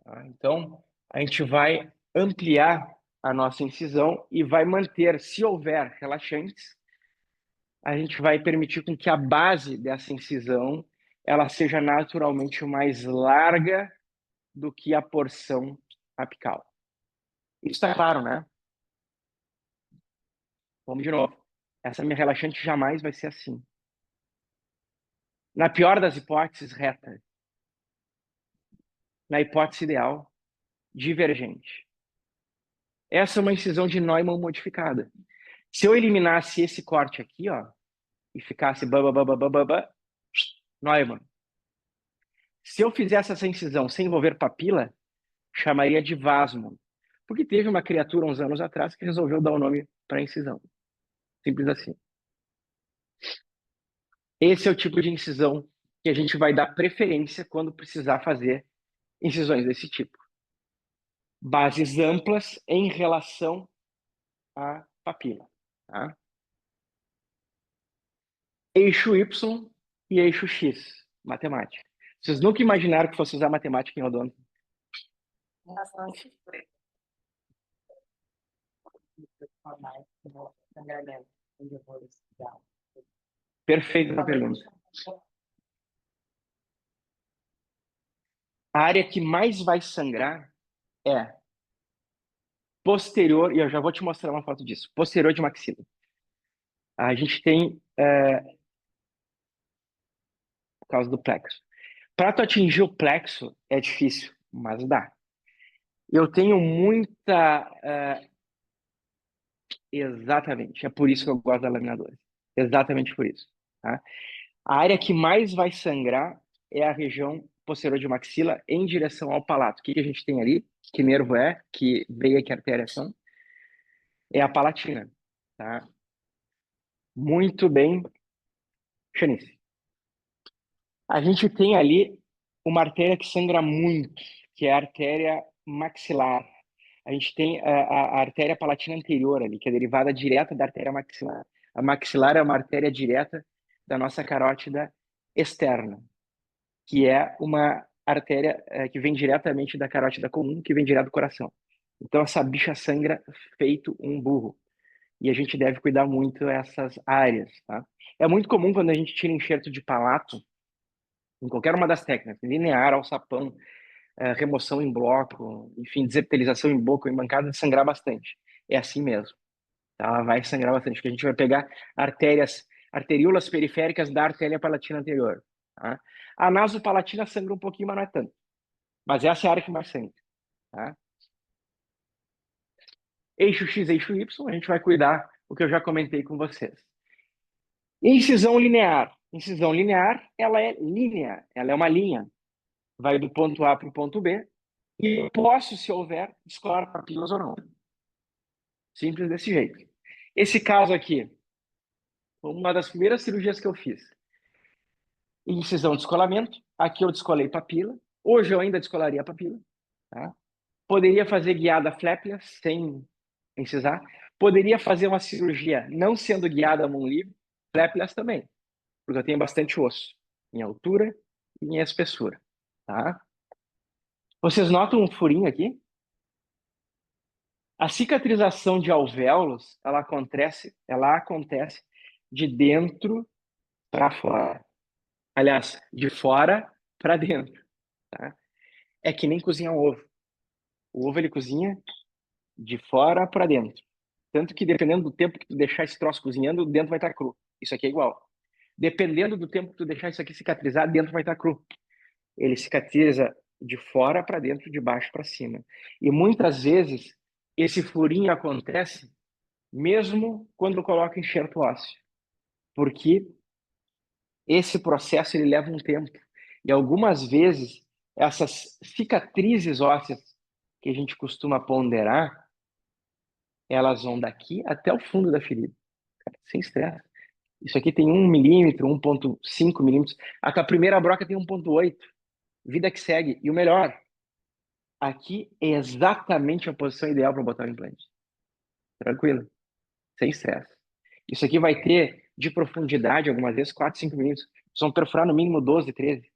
Tá? Então, a gente vai ampliar a nossa incisão e vai manter, se houver relaxantes, a gente vai permitir com que a base dessa incisão ela seja naturalmente mais larga do que a porção apical. Isso está claro, né? Vamos de novo. Essa minha relaxante jamais vai ser assim. Na pior das hipóteses, reta. Na hipótese ideal, divergente. Essa é uma incisão de Neumann modificada. Se eu eliminasse esse corte aqui, ó, e ficasse Neumann. Se eu fizesse essa incisão sem envolver papila, chamaria de Wasmund. Porque teve uma criatura uns anos atrás que resolveu dar o nome para a incisão. Simples assim. Esse é o tipo de incisão que a gente vai dar preferência quando precisar fazer incisões desse tipo. Bases amplas em relação à papila. Tá? Eixo Y e eixo X, matemática. Vocês nunca imaginaram que fosse usar matemática em odonto? Perfeita a pergunta. A área que mais vai sangrar é posterior, e eu já vou te mostrar uma foto disso, posterior de maxila. A gente tem, por causa do plexo. Para tu atingir o plexo é difícil, mas dá. Eu tenho muita. Exatamente, é por isso que eu gosto da lâmina 12. Exatamente por isso. Tá? A área que mais vai sangrar é a região posterior de maxila em direção ao palato. O que que a gente tem ali? Que nervo é? Que veia, que artéria são? É a palatina. Tá? Muito bem, Xanice. A gente tem ali uma artéria que sangra muito, que é a artéria maxilar. A gente tem a artéria palatina anterior ali, que é derivada direta da artéria maxilar. A maxilar é uma artéria direta da nossa carótida externa, que é uma artéria que vem diretamente da carótida comum, que vem direto do coração. Então, essa bicha sangra feito um burro. E a gente deve cuidar muito dessas áreas, tá? É muito comum quando a gente tira enxerto de palato, em qualquer uma das técnicas, linear, alçapão, remoção em bloco, enfim, desepitelização em boca, em bancada, sangrar bastante. É assim mesmo, tá? Ela vai sangrar bastante, porque a gente vai pegar arteríolas periféricas da artéria palatina anterior, tá? A nasopalatina sangra um pouquinho, mas não é tanto. Mas essa é a área que mais sangra, tá? Eixo X, eixo Y, a gente vai cuidar o que eu já comentei com vocês. Incisão linear. Incisão linear, ela é linha, ela é uma linha. Vai do ponto A para o ponto B, e eu posso, se houver, descolar papilas ou não. Simples desse jeito. Esse caso aqui, foi uma das primeiras cirurgias que eu fiz. Incisão de descolamento. Aqui eu descolei papila. Hoje eu ainda descolaria a papila. Tá? Poderia fazer guiada flépias sem incisar. Poderia fazer uma cirurgia não sendo guiada a mão livre, flépias também, porque eu tenho bastante osso em altura e em espessura. Tá? Vocês notam um furinho aqui? A cicatrização de alvéolos, ela acontece de dentro para fora. Aliás, de fora para dentro, tá? É que nem cozinhar um ovo. O ovo ele cozinha de fora para dentro. Tanto que dependendo do tempo que tu deixar esse troço cozinhando, dentro vai estar cru. Isso aqui é igual. Dependendo do tempo que tu deixar isso aqui cicatrizar, dentro vai estar cru. Ele cicatriza de fora para dentro, de baixo para cima. E muitas vezes esse furinho acontece mesmo quando coloca enxerto ósseo, porque esse processo ele leva um tempo. E algumas vezes essas cicatrizes ósseas que a gente costuma ponderar, elas vão daqui até o fundo da ferida, sem estresse. Isso aqui tem 1 milímetro, 1,5 milímetros. A primeira broca tem 1,8. Vida que segue. E o melhor, aqui é exatamente a posição ideal para botar o implante. Tranquilo, sem estresse. Isso aqui vai ter de profundidade, algumas vezes, 4, 5 milímetros. Vocês vão perfurar no mínimo 12, 13.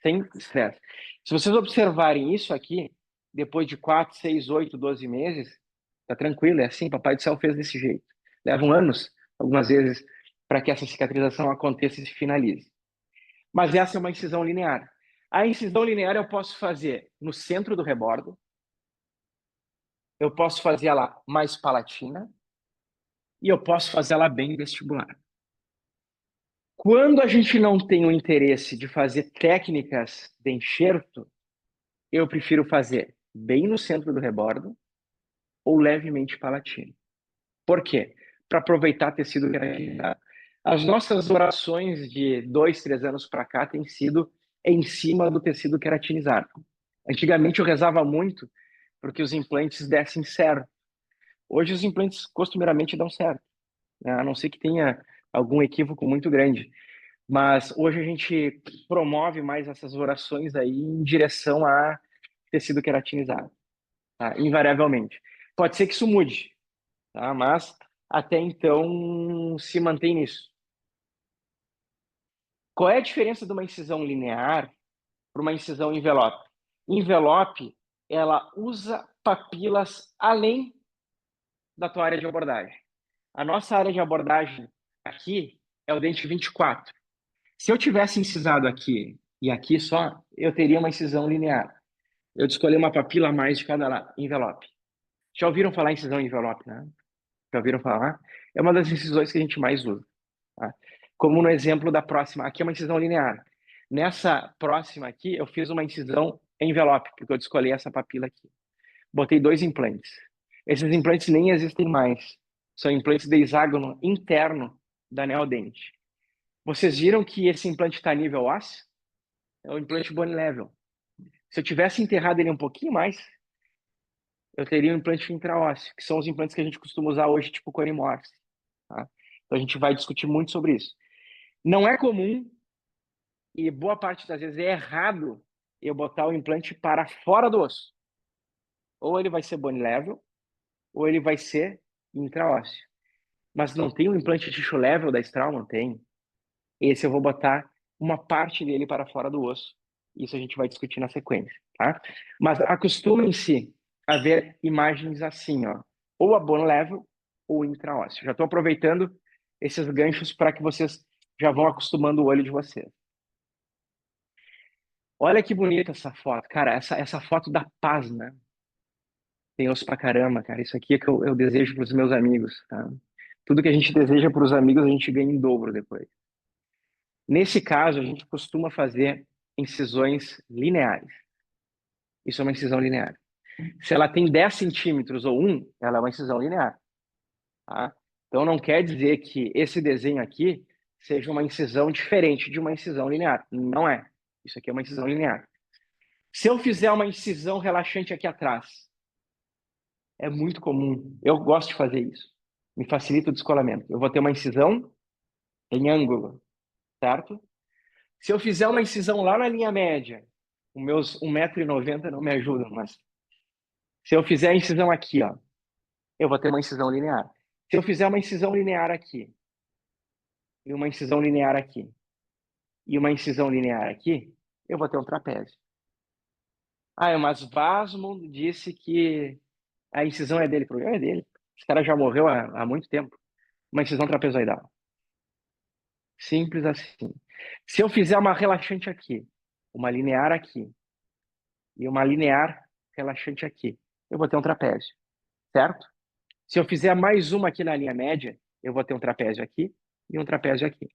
Sem estresse. Se vocês observarem isso aqui, depois de 4, 6, 8, 12 meses, tá tranquilo, é assim, Papai do Céu fez desse jeito. Levam anos, algumas vezes, para que essa cicatrização aconteça e se finalize. Mas essa é uma incisão linear. A incisão linear eu posso fazer no centro do rebordo, eu posso fazer ela mais palatina e eu posso fazer ela bem vestibular. Quando a gente não tem o interesse de fazer técnicas de enxerto, eu prefiro fazer bem no centro do rebordo ou levemente palatino. Por quê? Para aproveitar tecido queratinizado. As nossas orações de 2, 3 anos para cá têm sido em cima do tecido queratinizado. Antigamente eu rezava muito porque os implantes dessem certo. Hoje os implantes costumeiramente dão certo, né? A não ser que tenha algum equívoco muito grande. Mas hoje a gente promove mais essas orações aí em direção a tecido queratinizado, tá? Invariavelmente. Pode ser que isso mude, tá? Mas até então se mantém nisso. Qual é a diferença de uma incisão linear para uma incisão envelope? Envelope, ela usa papilas além da tua área de abordagem. A nossa área de abordagem aqui é o dente 24. Se eu tivesse incisado aqui e aqui só, eu teria uma incisão linear. Eu escolhi uma papila a mais de cada envelope. Já ouviram falar em incisão envelope, né? Já ouviram falar? É uma das incisões que a gente mais usa. Tá? Como no exemplo da próxima, aqui é uma incisão linear. Nessa próxima aqui, eu fiz uma incisão envelope, porque eu descolei essa papila aqui. Botei 2 implantes. Esses implantes nem existem mais. São implantes de hexágono interno da neodente. Vocês viram que esse implante está nível ósseo? É o implante bone level. Se eu tivesse enterrado ele um pouquinho mais, eu teria um implante intraósseo, que são os implantes que a gente costuma usar hoje, tipo Cone Morse. Tá? Então a gente vai discutir muito sobre isso. Não é comum, e boa parte das vezes é errado, eu botar o implante para fora do osso. Ou ele vai ser bone level, ou ele vai ser intraósseo. Mas não tem o implante tissue level da Straumann? Tem. Esse eu vou botar uma parte dele para fora do osso. Isso a gente vai discutir na sequência, tá? Mas acostumem-se a ver imagens assim, ó. Ou a bone level ou intraósseo. Já estou aproveitando esses ganchos para que vocês já vão acostumando o olho de vocês. Olha que bonita essa foto. Cara, essa foto dá paz, né? Tem osso pra caramba, cara. Isso aqui é que eu desejo para os meus amigos, tá? Tudo que a gente deseja para os amigos, a gente ganha em dobro depois. Nesse caso, a gente costuma fazer incisões lineares. Isso é uma incisão linear. Se ela tem 10 centímetros ou 1, ela é uma incisão linear. Tá? Então, não quer dizer que esse desenho aqui seja uma incisão diferente de uma incisão linear. Não é. Isso aqui é uma incisão linear. Se eu fizer uma incisão relaxante aqui atrás, é muito comum. Eu gosto de fazer isso. Me facilita o descolamento. Eu vou ter uma incisão em ângulo, certo? Se eu fizer uma incisão lá na linha média, os meus 1,90 m não me ajudam, mas se eu fizer a incisão aqui, ó, eu vou ter uma incisão linear. Se eu fizer uma incisão linear aqui, e uma incisão linear aqui, e uma incisão linear aqui, eu vou ter um trapézio. Ah, mas Vasmo disse que a incisão é dele. O problema é dele. Esse cara já morreu há muito tempo. Uma incisão trapezoidal. Simples assim. Se eu fizer uma relaxante aqui, uma linear aqui, e uma linear relaxante aqui, eu vou ter um trapézio, certo? Se eu fizer mais uma aqui na linha média, eu vou ter um trapézio aqui e um trapézio aqui.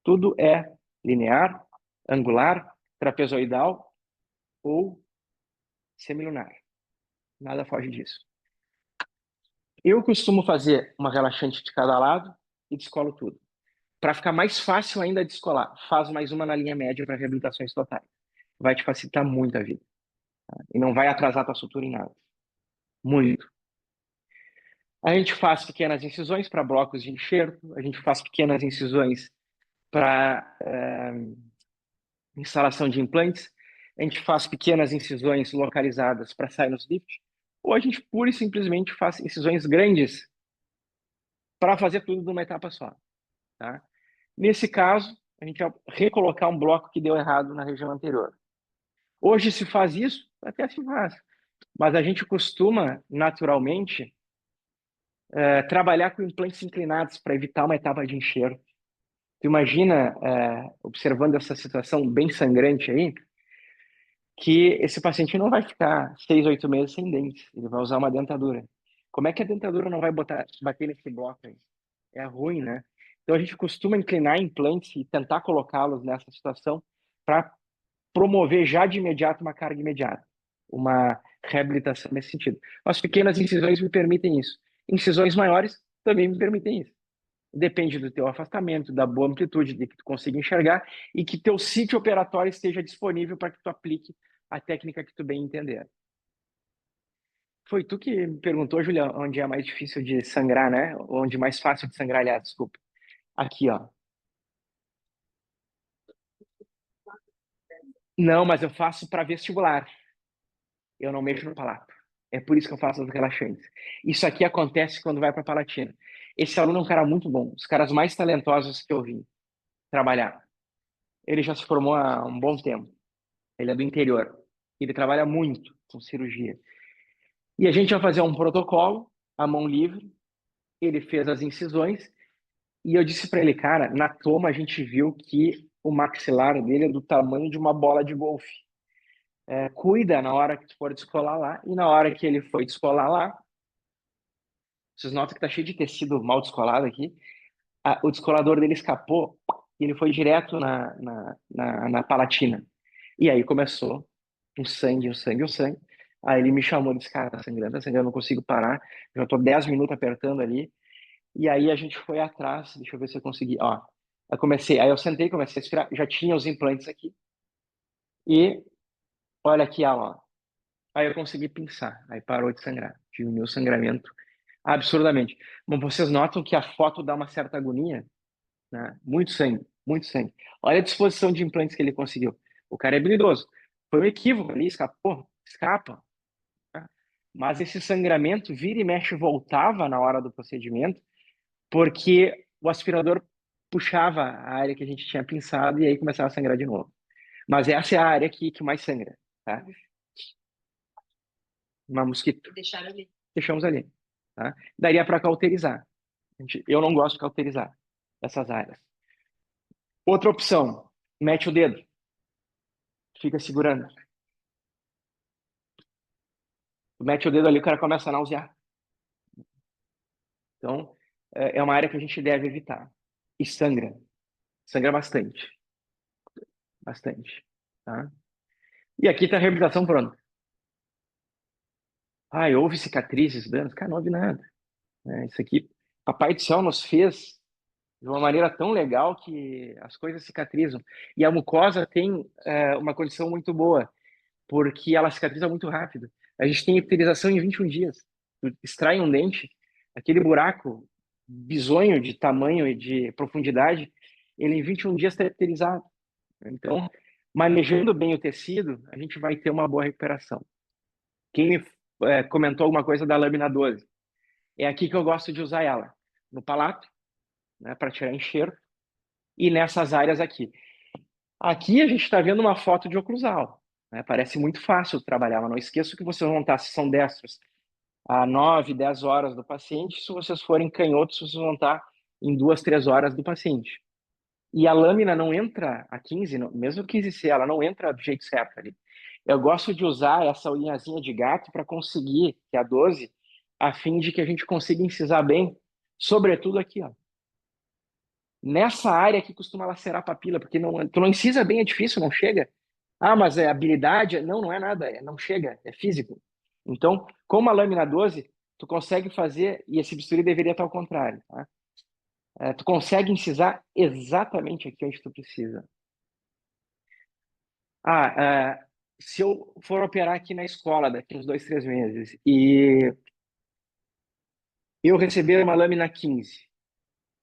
Tudo é linear, angular, trapezoidal ou semilunar. Nada foge disso. Eu costumo fazer uma relaxante de cada lado e descolo tudo. Para ficar mais fácil ainda descolar, faz mais uma na linha média para reabilitações totais. Vai te facilitar muito a vida. Tá? E não vai atrasar tua sutura em nada. Muito. A gente faz pequenas incisões para blocos de enxerto, a gente faz pequenas incisões para instalação de implantes, a gente faz pequenas incisões localizadas para sinus lift, ou a gente pura e simplesmente faz incisões grandes para fazer tudo numa etapa só. Tá? Nesse caso, a gente vai recolocar um bloco que deu errado na região anterior. Hoje se faz isso, até se faz, mas a gente costuma, naturalmente, trabalhar com implantes inclinados para evitar uma etapa de enxerto. Tu imagina, observando essa situação bem sangrante aí, que esse paciente não vai ficar 6, 8 meses sem dentes. Ele vai usar uma dentadura. Como é que a dentadura não vai bater nesse bloco aí? É ruim, né? Então a gente costuma inclinar implantes e tentar colocá-los nessa situação para promover já de imediato uma carga imediata, uma reabilitação nesse sentido. As pequenas incisões me permitem isso. Incisões maiores também me permitem isso. Depende do teu afastamento, da boa amplitude, de que tu consiga enxergar e que teu sítio operatório esteja disponível para que tu aplique a técnica que tu bem entender. Foi tu que me perguntou, Julião, onde é mais difícil de sangrar, né? Onde é mais fácil de sangrar, aliás, desculpa. Aqui, ó. Não, mas eu faço para vestibular. Eu não mexo no palato. É por isso que eu faço as relaxantes. Isso aqui acontece quando vai para palatina. Esse aluno é um cara muito bom, os caras mais talentosos que eu vi trabalhar. Ele já se formou há um bom tempo. Ele é do interior. Ele trabalha muito com cirurgia. E a gente vai fazer um protocolo, a mão livre. Ele fez as incisões e eu disse para ele, cara, na toma a gente viu que o maxilar dele é do tamanho de uma bola de golfe. Cuida na hora que tu for descolar lá. E na hora que ele foi descolar lá, Vocês notam que tá cheio de tecido mal descolado aqui. O descolador dele escapou e ele foi direto na palatina. E aí começou um sangue, um sangue, um sangue. Aí ele me chamou e disse, cara, tá sangrando, eu não consigo parar. Já tô 10 minutos apertando ali. E aí a gente foi atrás, deixa eu ver se eu consegui. Ó, aí eu sentei, comecei a respirar, já tinha os implantes aqui. E olha aqui, ó. Aí eu consegui pinçar, aí parou de sangrar, diminuiu o sangramento absurdamente. Mas vocês notam que a foto dá uma certa agonia, né? Muito sangue, muito sangue. Olha a disposição de implantes que ele conseguiu. O cara é habilidoso. Foi um equívoco ali, escapou, escapa. Tá? Mas esse sangramento vira e mexe voltava na hora do procedimento, porque o aspirador puxava a área que a gente tinha pinçado e aí começava a sangrar de novo. Mas essa é a área que mais sangra, tá? Uma mosquito. Deixaram ali. Deixamos ali, tá? Daria para cauterizar. Eu não gosto de cauterizar essas áreas. Outra opção, mete o dedo, fica segurando. Mete o dedo ali, o cara começa a nausear. Então, é uma área que a gente deve evitar. E sangra. Sangra bastante. Bastante. Tá? E aqui tá a reabilitação pronta. Ah, houve cicatrizes, danos? Cara, não houve nada. Isso aqui, Papai do Céu nos fez de uma maneira tão legal que as coisas cicatrizam. E a mucosa tem uma condição muito boa, porque ela cicatriza muito rápido. A gente tem epiterização em 21 dias. Tu extrai um dente, aquele buraco bizonho de tamanho e de profundidade, ele em 21 dias está epiterizado. Então, manejando bem o tecido, a gente vai ter uma boa recuperação. Quem me comentou alguma coisa da lâmina 12? É aqui que eu gosto de usar ela. No palato, né, para tirar enxerto, e nessas áreas aqui. Aqui a gente está vendo uma foto de oclusal. Né? Parece muito fácil trabalhar, mas não esqueço que vocês vão estar, se são destros, a 9, 10 horas do paciente. Se vocês forem canhotos, vocês vão estar em 2, 3 horas do paciente. E a lâmina não entra a 15, mesmo 15C, ela não entra do jeito certo ali. Eu gosto de usar essa unhazinha de gato para conseguir, que é a 12, a fim de que a gente consiga incisar bem, sobretudo aqui, ó. Nessa área que costuma lacerar a papila, porque tu não incisa bem, é difícil, não chega. Ah, mas é habilidade? Não, não é nada, não chega, é físico. Então, com a lâmina 12, tu consegue fazer, e esse bisturi deveria estar ao contrário, tá? Tu consegue incisar exatamente aqui onde tu precisa. Se eu for operar aqui na escola daqui uns 2, 3 meses e eu receber uma lâmina 15,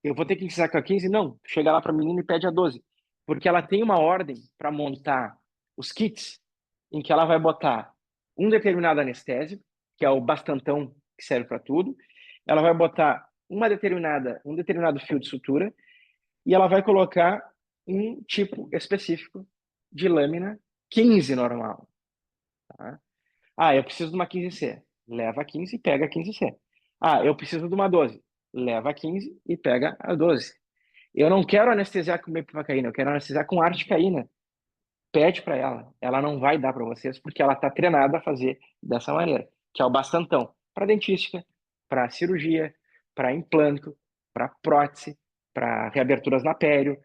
eu vou ter que incisar com a 15? Não. Chega lá para a menina e pede a 12. Porque ela tem uma ordem para montar os kits em que ela vai botar um determinado anestésio, que é o bastantão que serve para tudo. Ela vai botar um determinado fio de sutura e ela vai colocar um tipo específico de lâmina 15 normal. Tá? Ah, eu preciso de uma 15C. Leva a 15 e pega a 15C. Ah, eu preciso de uma 12. Leva a 15 e pega a 12. Eu não quero anestesiar com mepivacaína, eu quero anestesiar com articaína. Pede para ela. Ela não vai dar para vocês porque ela está treinada a fazer dessa maneira, que é o bastantão. Para dentística, para cirurgia, para implanto, para prótese, para reaberturas na pério,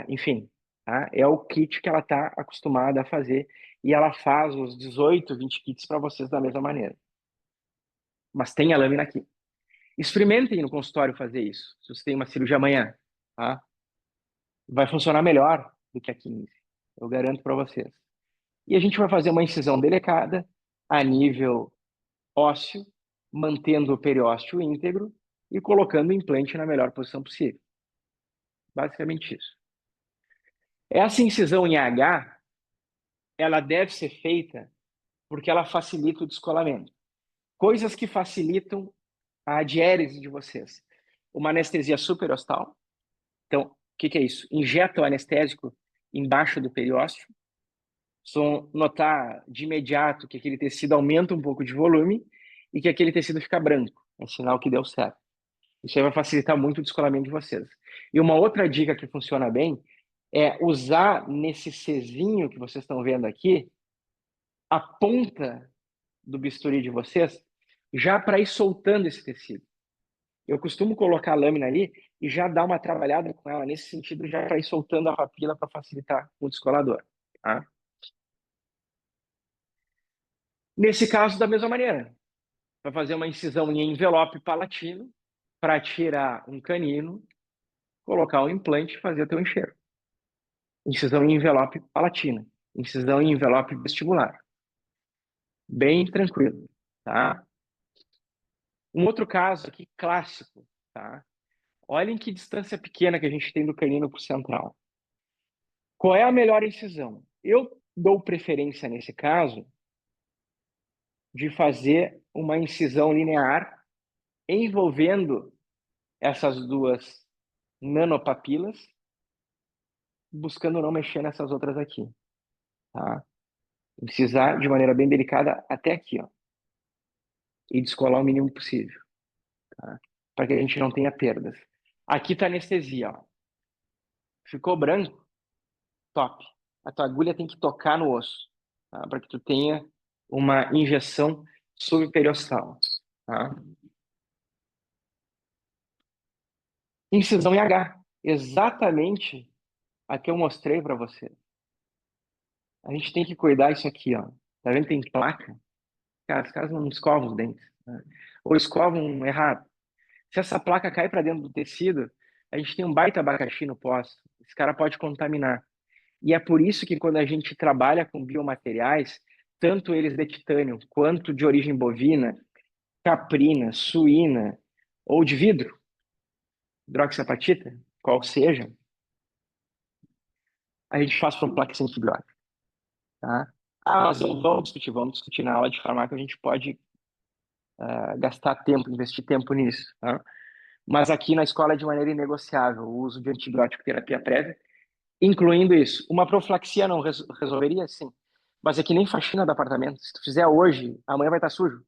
enfim. Tá? É o kit que ela está acostumada a fazer e ela faz os 18, 20 kits para vocês da mesma maneira. Mas tem a lâmina aqui. Experimentem no consultório fazer isso, se você tem uma cirurgia amanhã. Tá? Vai funcionar melhor do que a 15. Eu garanto para vocês. E a gente vai fazer uma incisão delicada a nível ósseo, mantendo o periósteo íntegro e colocando o implante na melhor posição possível. Basicamente isso. Essa incisão em H, ela deve ser feita porque ela facilita o descolamento. Coisas que facilitam a diérese de vocês. Uma anestesia superostal. Então, o que é isso? Injeta o anestésico embaixo do periósteo. Vocês vão notar de imediato que aquele tecido aumenta um pouco de volume e que aquele tecido fica branco. É sinal que deu certo. Isso aí vai facilitar muito o descolamento de vocês. E uma outra dica que funciona bem é usar nesse Czinho que vocês estão vendo aqui, a ponta do bisturi de vocês, já para ir soltando esse tecido. Eu costumo colocar a lâmina ali e já dar uma trabalhada com ela nesse sentido, já para ir soltando a papila para facilitar o descolador. Tá? Nesse caso, da mesma maneira, vai fazer uma incisão em envelope palatino para tirar um canino, colocar um implante e fazer o teu enxerto. Incisão em envelope palatino, incisão em envelope vestibular. Bem tranquilo, tá? Um outro caso aqui clássico, tá? Olhem que distância pequena que a gente tem do canino para o central. Qual é a melhor incisão? Eu dou preferência, nesse caso, de fazer uma incisão linear envolvendo essas duas nanopapilas, buscando não mexer nessas outras aqui, tá? Incisar de maneira bem delicada até aqui, ó. E descolar o mínimo possível, tá? Para que a gente não tenha perdas. Aqui tá anestesia, ó. Ficou branco? Top. A tua agulha tem que tocar no osso, tá? Para que tu tenha uma injeção subperiossal, tá? Incisão em H, exatamente a que eu mostrei para você. A gente tem que cuidar isso aqui, ó. Tá vendo? Tem placa. Cara, os caras não escovam os dentes, né? Ou escovam errado. Se essa placa cai para dentro do tecido, a gente tem um baita abacaxi no pós. Esse cara pode contaminar. E é por isso que quando a gente trabalha com biomateriais, tanto eles de titânio quanto de origem bovina, caprina, suína ou de vidro, hidroxiapatita, qual seja, a gente faz profilaxia antibiótica, tá? Ah, mas vamos discutir na aula de farmácia, a gente pode gastar tempo, investir tempo nisso, tá? Mas aqui na escola é de maneira inegociável o uso de antibiótico terapia prévia, incluindo isso. Uma profilaxia não resolveria? Sim. Mas é que nem faxina do apartamento. Se tu fizer hoje, amanhã vai estar sujo.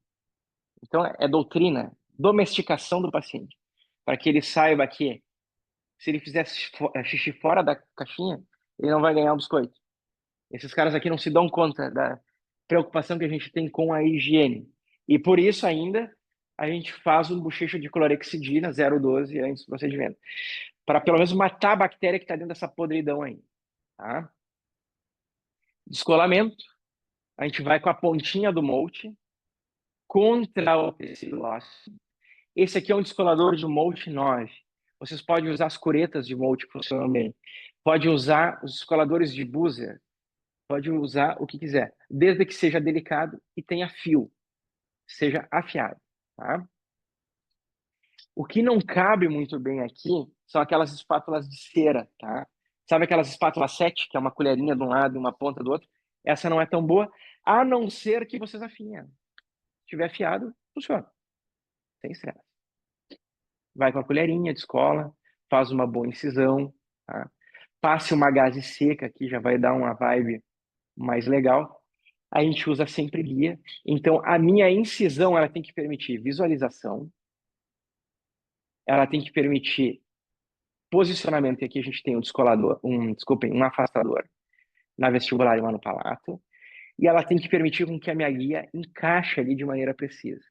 Então é doutrina, domesticação do paciente. Para que ele saiba que se ele fizer xixi fora da caixinha, ele não vai ganhar o biscoito. Esses caras aqui não se dão conta da preocupação que a gente tem com a higiene. E por isso ainda a gente faz um bochecho de clorexidina 0,12 antes do procedimento. Para pelo menos matar a bactéria que está dentro dessa podridão aí. Tá? Descolamento. A gente vai com a pontinha do Molt contra o tecido ósseo. Esse aqui é um descolador de Molt 9. Vocês podem usar as curetas de Molt que funcionam bem. Pode usar os descoladores de Buser. Pode usar o que quiser, desde que seja delicado e tenha fio, seja afiado, tá? O que não cabe muito bem aqui são aquelas espátulas de cera, tá? Sabe aquelas espátulas 7, que é uma colherinha de um lado e uma ponta do outro? Essa não é tão boa, a não ser que vocês afinem. Se tiver afiado, funciona. Sem estresse. Vai com a colherinha de escola, faz uma boa incisão, tá? Passe uma gaze seca aqui, já vai dar uma vibe mais legal. A gente usa sempre guia. Então, a minha incisão, ela tem que permitir visualização, ela tem que permitir posicionamento, e aqui a gente tem um descolador, um afastador na vestibular e uma no palato, e ela tem que permitir com que a minha guia encaixe ali de maneira precisa.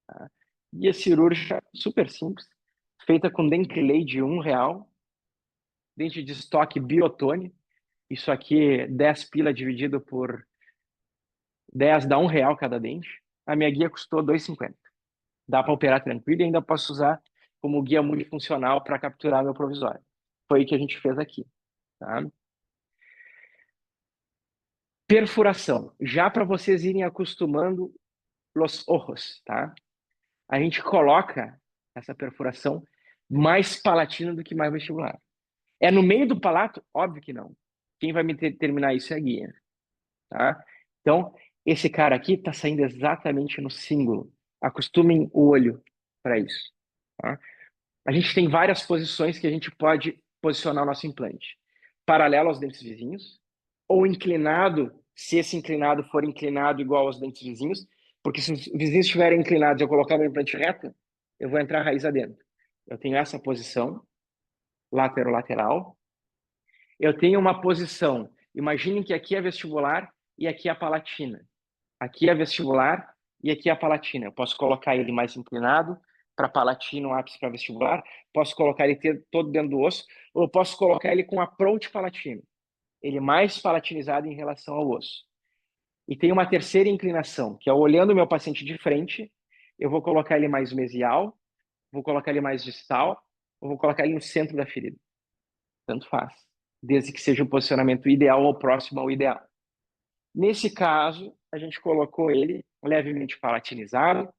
Tá? Guia cirúrgica super simples, feita com Denkley de R$ 1, dente de estoque Biotone, isso aqui 10 pila dividido por 10 dá R$ 1 cada dente. A minha guia custou R$ 2,50. Dá para operar tranquilo e ainda posso usar como guia multifuncional para capturar meu provisório. Foi o que a gente fez aqui. Tá? Perfuração. Já para vocês irem acostumando los ojos, tá? A gente coloca essa perfuração mais palatina do que mais vestibular. É no meio do palato? Óbvio que não. Quem vai me determinar isso é a guia. Tá? Então, esse cara aqui está saindo exatamente no símbolo. Acostumem o olho para isso. Tá? A gente tem várias posições que a gente pode posicionar o nosso implante. Paralelo aos dentes vizinhos, ou inclinado, se esse inclinado for inclinado igual aos dentes vizinhos, porque se os vizinhos estiverem inclinados e eu colocar meu implante reto, eu vou entrar raiz adentro. Eu tenho essa posição, lateral. Eu tenho uma posição, imaginem que aqui é vestibular e aqui é a palatina. Aqui é vestibular e aqui é a palatina. Eu posso colocar ele mais inclinado para palatino, ápice para vestibular, posso colocar ele todo dentro do osso, ou eu posso colocar ele com approach palatino. Ele é mais palatinizado em relação ao osso. E tem uma terceira inclinação, que é olhando o meu paciente de frente, eu vou colocar ele mais mesial, vou colocar ele mais distal, ou vou colocar ele no centro da ferida. Tanto faz, desde que seja o posicionamento ideal ou próximo ao ideal. Nesse caso, a gente colocou ele levemente palatinizado,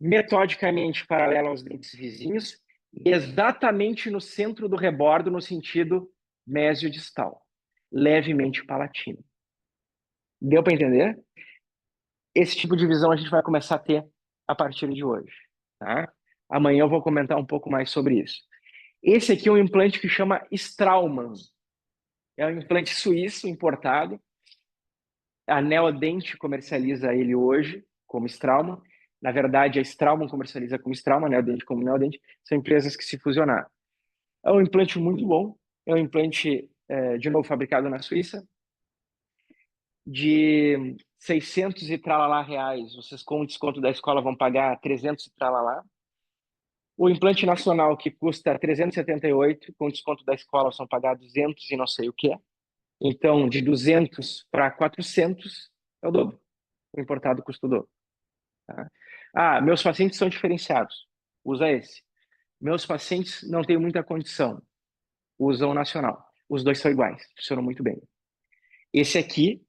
metodicamente paralelo aos dentes vizinhos, e exatamente no centro do rebordo, no sentido mesiodistal, levemente palatino. Deu para entender? Esse tipo de visão a gente vai começar a ter a partir de hoje, tá? Amanhã eu vou comentar um pouco mais sobre isso. Esse aqui é um implante que chama Straumann. É um implante suíço importado. A Neodent comercializa ele hoje como Straumann. Na verdade, a Straumann comercializa como Straumann, a Neodent como Neodent. São empresas que se fusionaram. É um implante muito bom. É um implante, de novo, fabricado na Suíça. De 600 e tralalá reais, vocês com o desconto da escola vão pagar 300 e tralalá. O implante nacional, que custa 378, com desconto da escola são pagar 200 e não sei o que. Então, de 200 para 400 é o dobro. O importado custa o dobro. Tá? Ah, meus pacientes são diferenciados. Usa esse. Meus pacientes não têm muita condição. Usa o nacional. Os dois são iguais. Funcionam muito bem. Esse aqui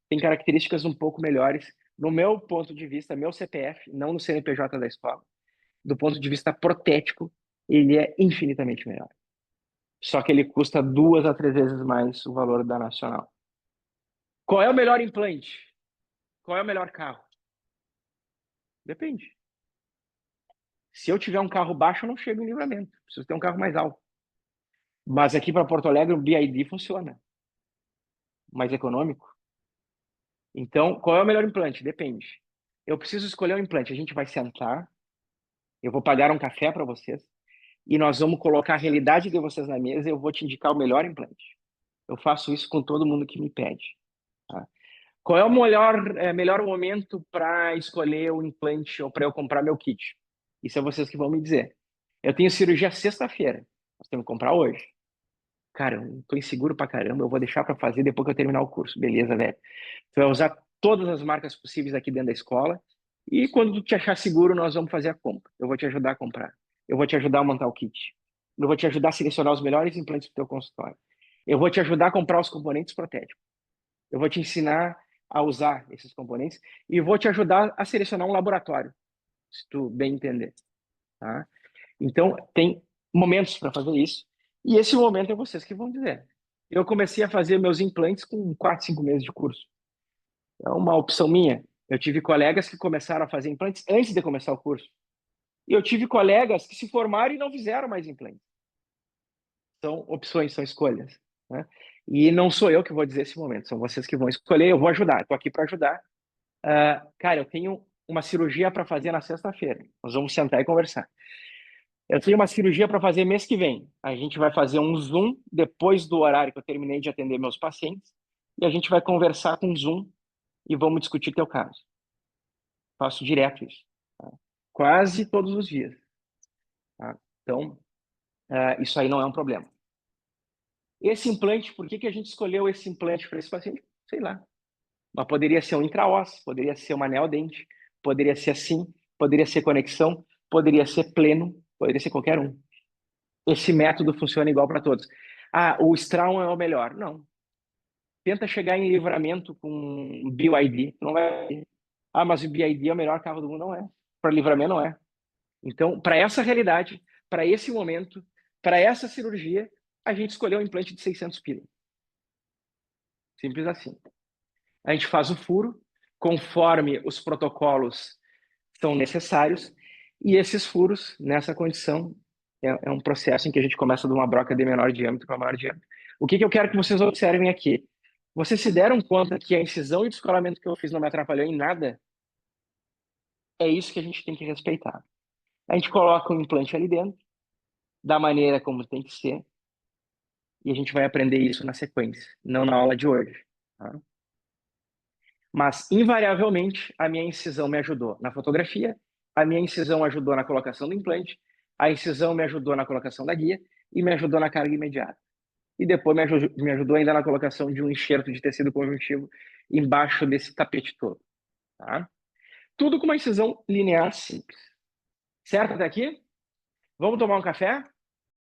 tem características um pouco melhores, no meu ponto de vista, meu CPF, não no CNPJ da escola. Do ponto de vista protético, ele é infinitamente melhor. Só que ele custa 2 a 3 vezes mais o valor da nacional. Qual é o melhor implante? Qual é o melhor carro? Depende. Se eu tiver um carro baixo, eu não chego em Livramento. Preciso ter um carro mais alto. Mas aqui para Porto Alegre, o BID funciona. Mais econômico. Então, qual é o melhor implante? Depende. Eu preciso escolher um implante. A gente vai sentar. Eu vou pagar um café para vocês. E nós vamos colocar a realidade de vocês na mesa e eu vou te indicar o melhor implante. Eu faço isso com todo mundo que me pede. Tá? Qual é o melhor momento para escolher o implante ou para eu comprar meu kit? Isso é vocês que vão me dizer. Eu tenho cirurgia sexta-feira. Nós temos que comprar hoje. Cara, eu tô inseguro pra caramba, eu vou deixar para fazer depois que eu terminar o curso. Beleza, velho. Tu vai usar todas as marcas possíveis aqui dentro da escola e quando tu te achar seguro, nós vamos fazer a compra. Eu vou te ajudar a comprar. Eu vou te ajudar a montar o kit. Eu vou te ajudar a selecionar os melhores implantes do teu consultório. Eu vou te ajudar a comprar os componentes protéticos. Eu vou te ensinar a usar esses componentes e vou te ajudar a selecionar um laboratório, se tu bem entender, tá? Então, tem momentos para fazer isso e esse momento é vocês que vão dizer. Eu comecei a fazer meus implantes com 4, 5 meses de curso. É uma opção minha. Eu tive colegas que começaram a fazer implantes antes de começar o curso. E eu tive colegas que se formaram e não fizeram mais implantes. São opções, são escolhas, né? E não sou eu que vou dizer esse momento, são vocês que vão escolher, eu vou ajudar, estou aqui para ajudar. Cara, eu tenho uma cirurgia para fazer na sexta-feira, nós vamos sentar e conversar. Eu tenho uma cirurgia para fazer mês que vem, a gente vai fazer um Zoom depois do horário que eu terminei de atender meus pacientes, e a gente vai conversar com Zoom e vamos discutir teu caso. Faço direto isso, tá? Quase todos os dias. Tá? Então, isso aí não é um problema. Esse implante, por que a gente escolheu esse implante para esse paciente? Sei lá. Mas poderia ser um intraós, poderia ser uma neodente, poderia ser assim, poderia ser conexão, poderia ser pleno, poderia ser qualquer um. Esse método funciona igual para todos. Ah, o Straum é o melhor. Não. Tenta chegar em Livramento com BYD. Não vai. Ah, mas o BYD é o melhor carro do mundo. Não é. Para Livramento, não é. Então, para essa realidade, para esse momento, para essa cirurgia, a gente escolheu um implante de 600 pila. Simples assim. A gente faz o furo conforme os protocolos são necessários e esses furos, nessa condição, é um processo em que a gente começa de uma broca de menor diâmetro para maior diâmetro. O que eu quero que vocês observem aqui? Vocês se deram conta que a incisão e o descolamento que eu fiz não me atrapalhou em nada? É isso que a gente tem que respeitar. A gente coloca um implante ali dentro, da maneira como tem que ser, e a gente vai aprender isso na sequência, não na aula de hoje. Tá? Mas, invariavelmente, a minha incisão me ajudou na fotografia A minha incisão ajudou na colocação do implante, a incisão me ajudou na colocação da guia e me ajudou na carga imediata. E depois me ajudou ainda na colocação de um enxerto de tecido conjuntivo embaixo desse tapete todo. Tá? Tudo com uma incisão linear simples. Certo até aqui? Vamos tomar um café?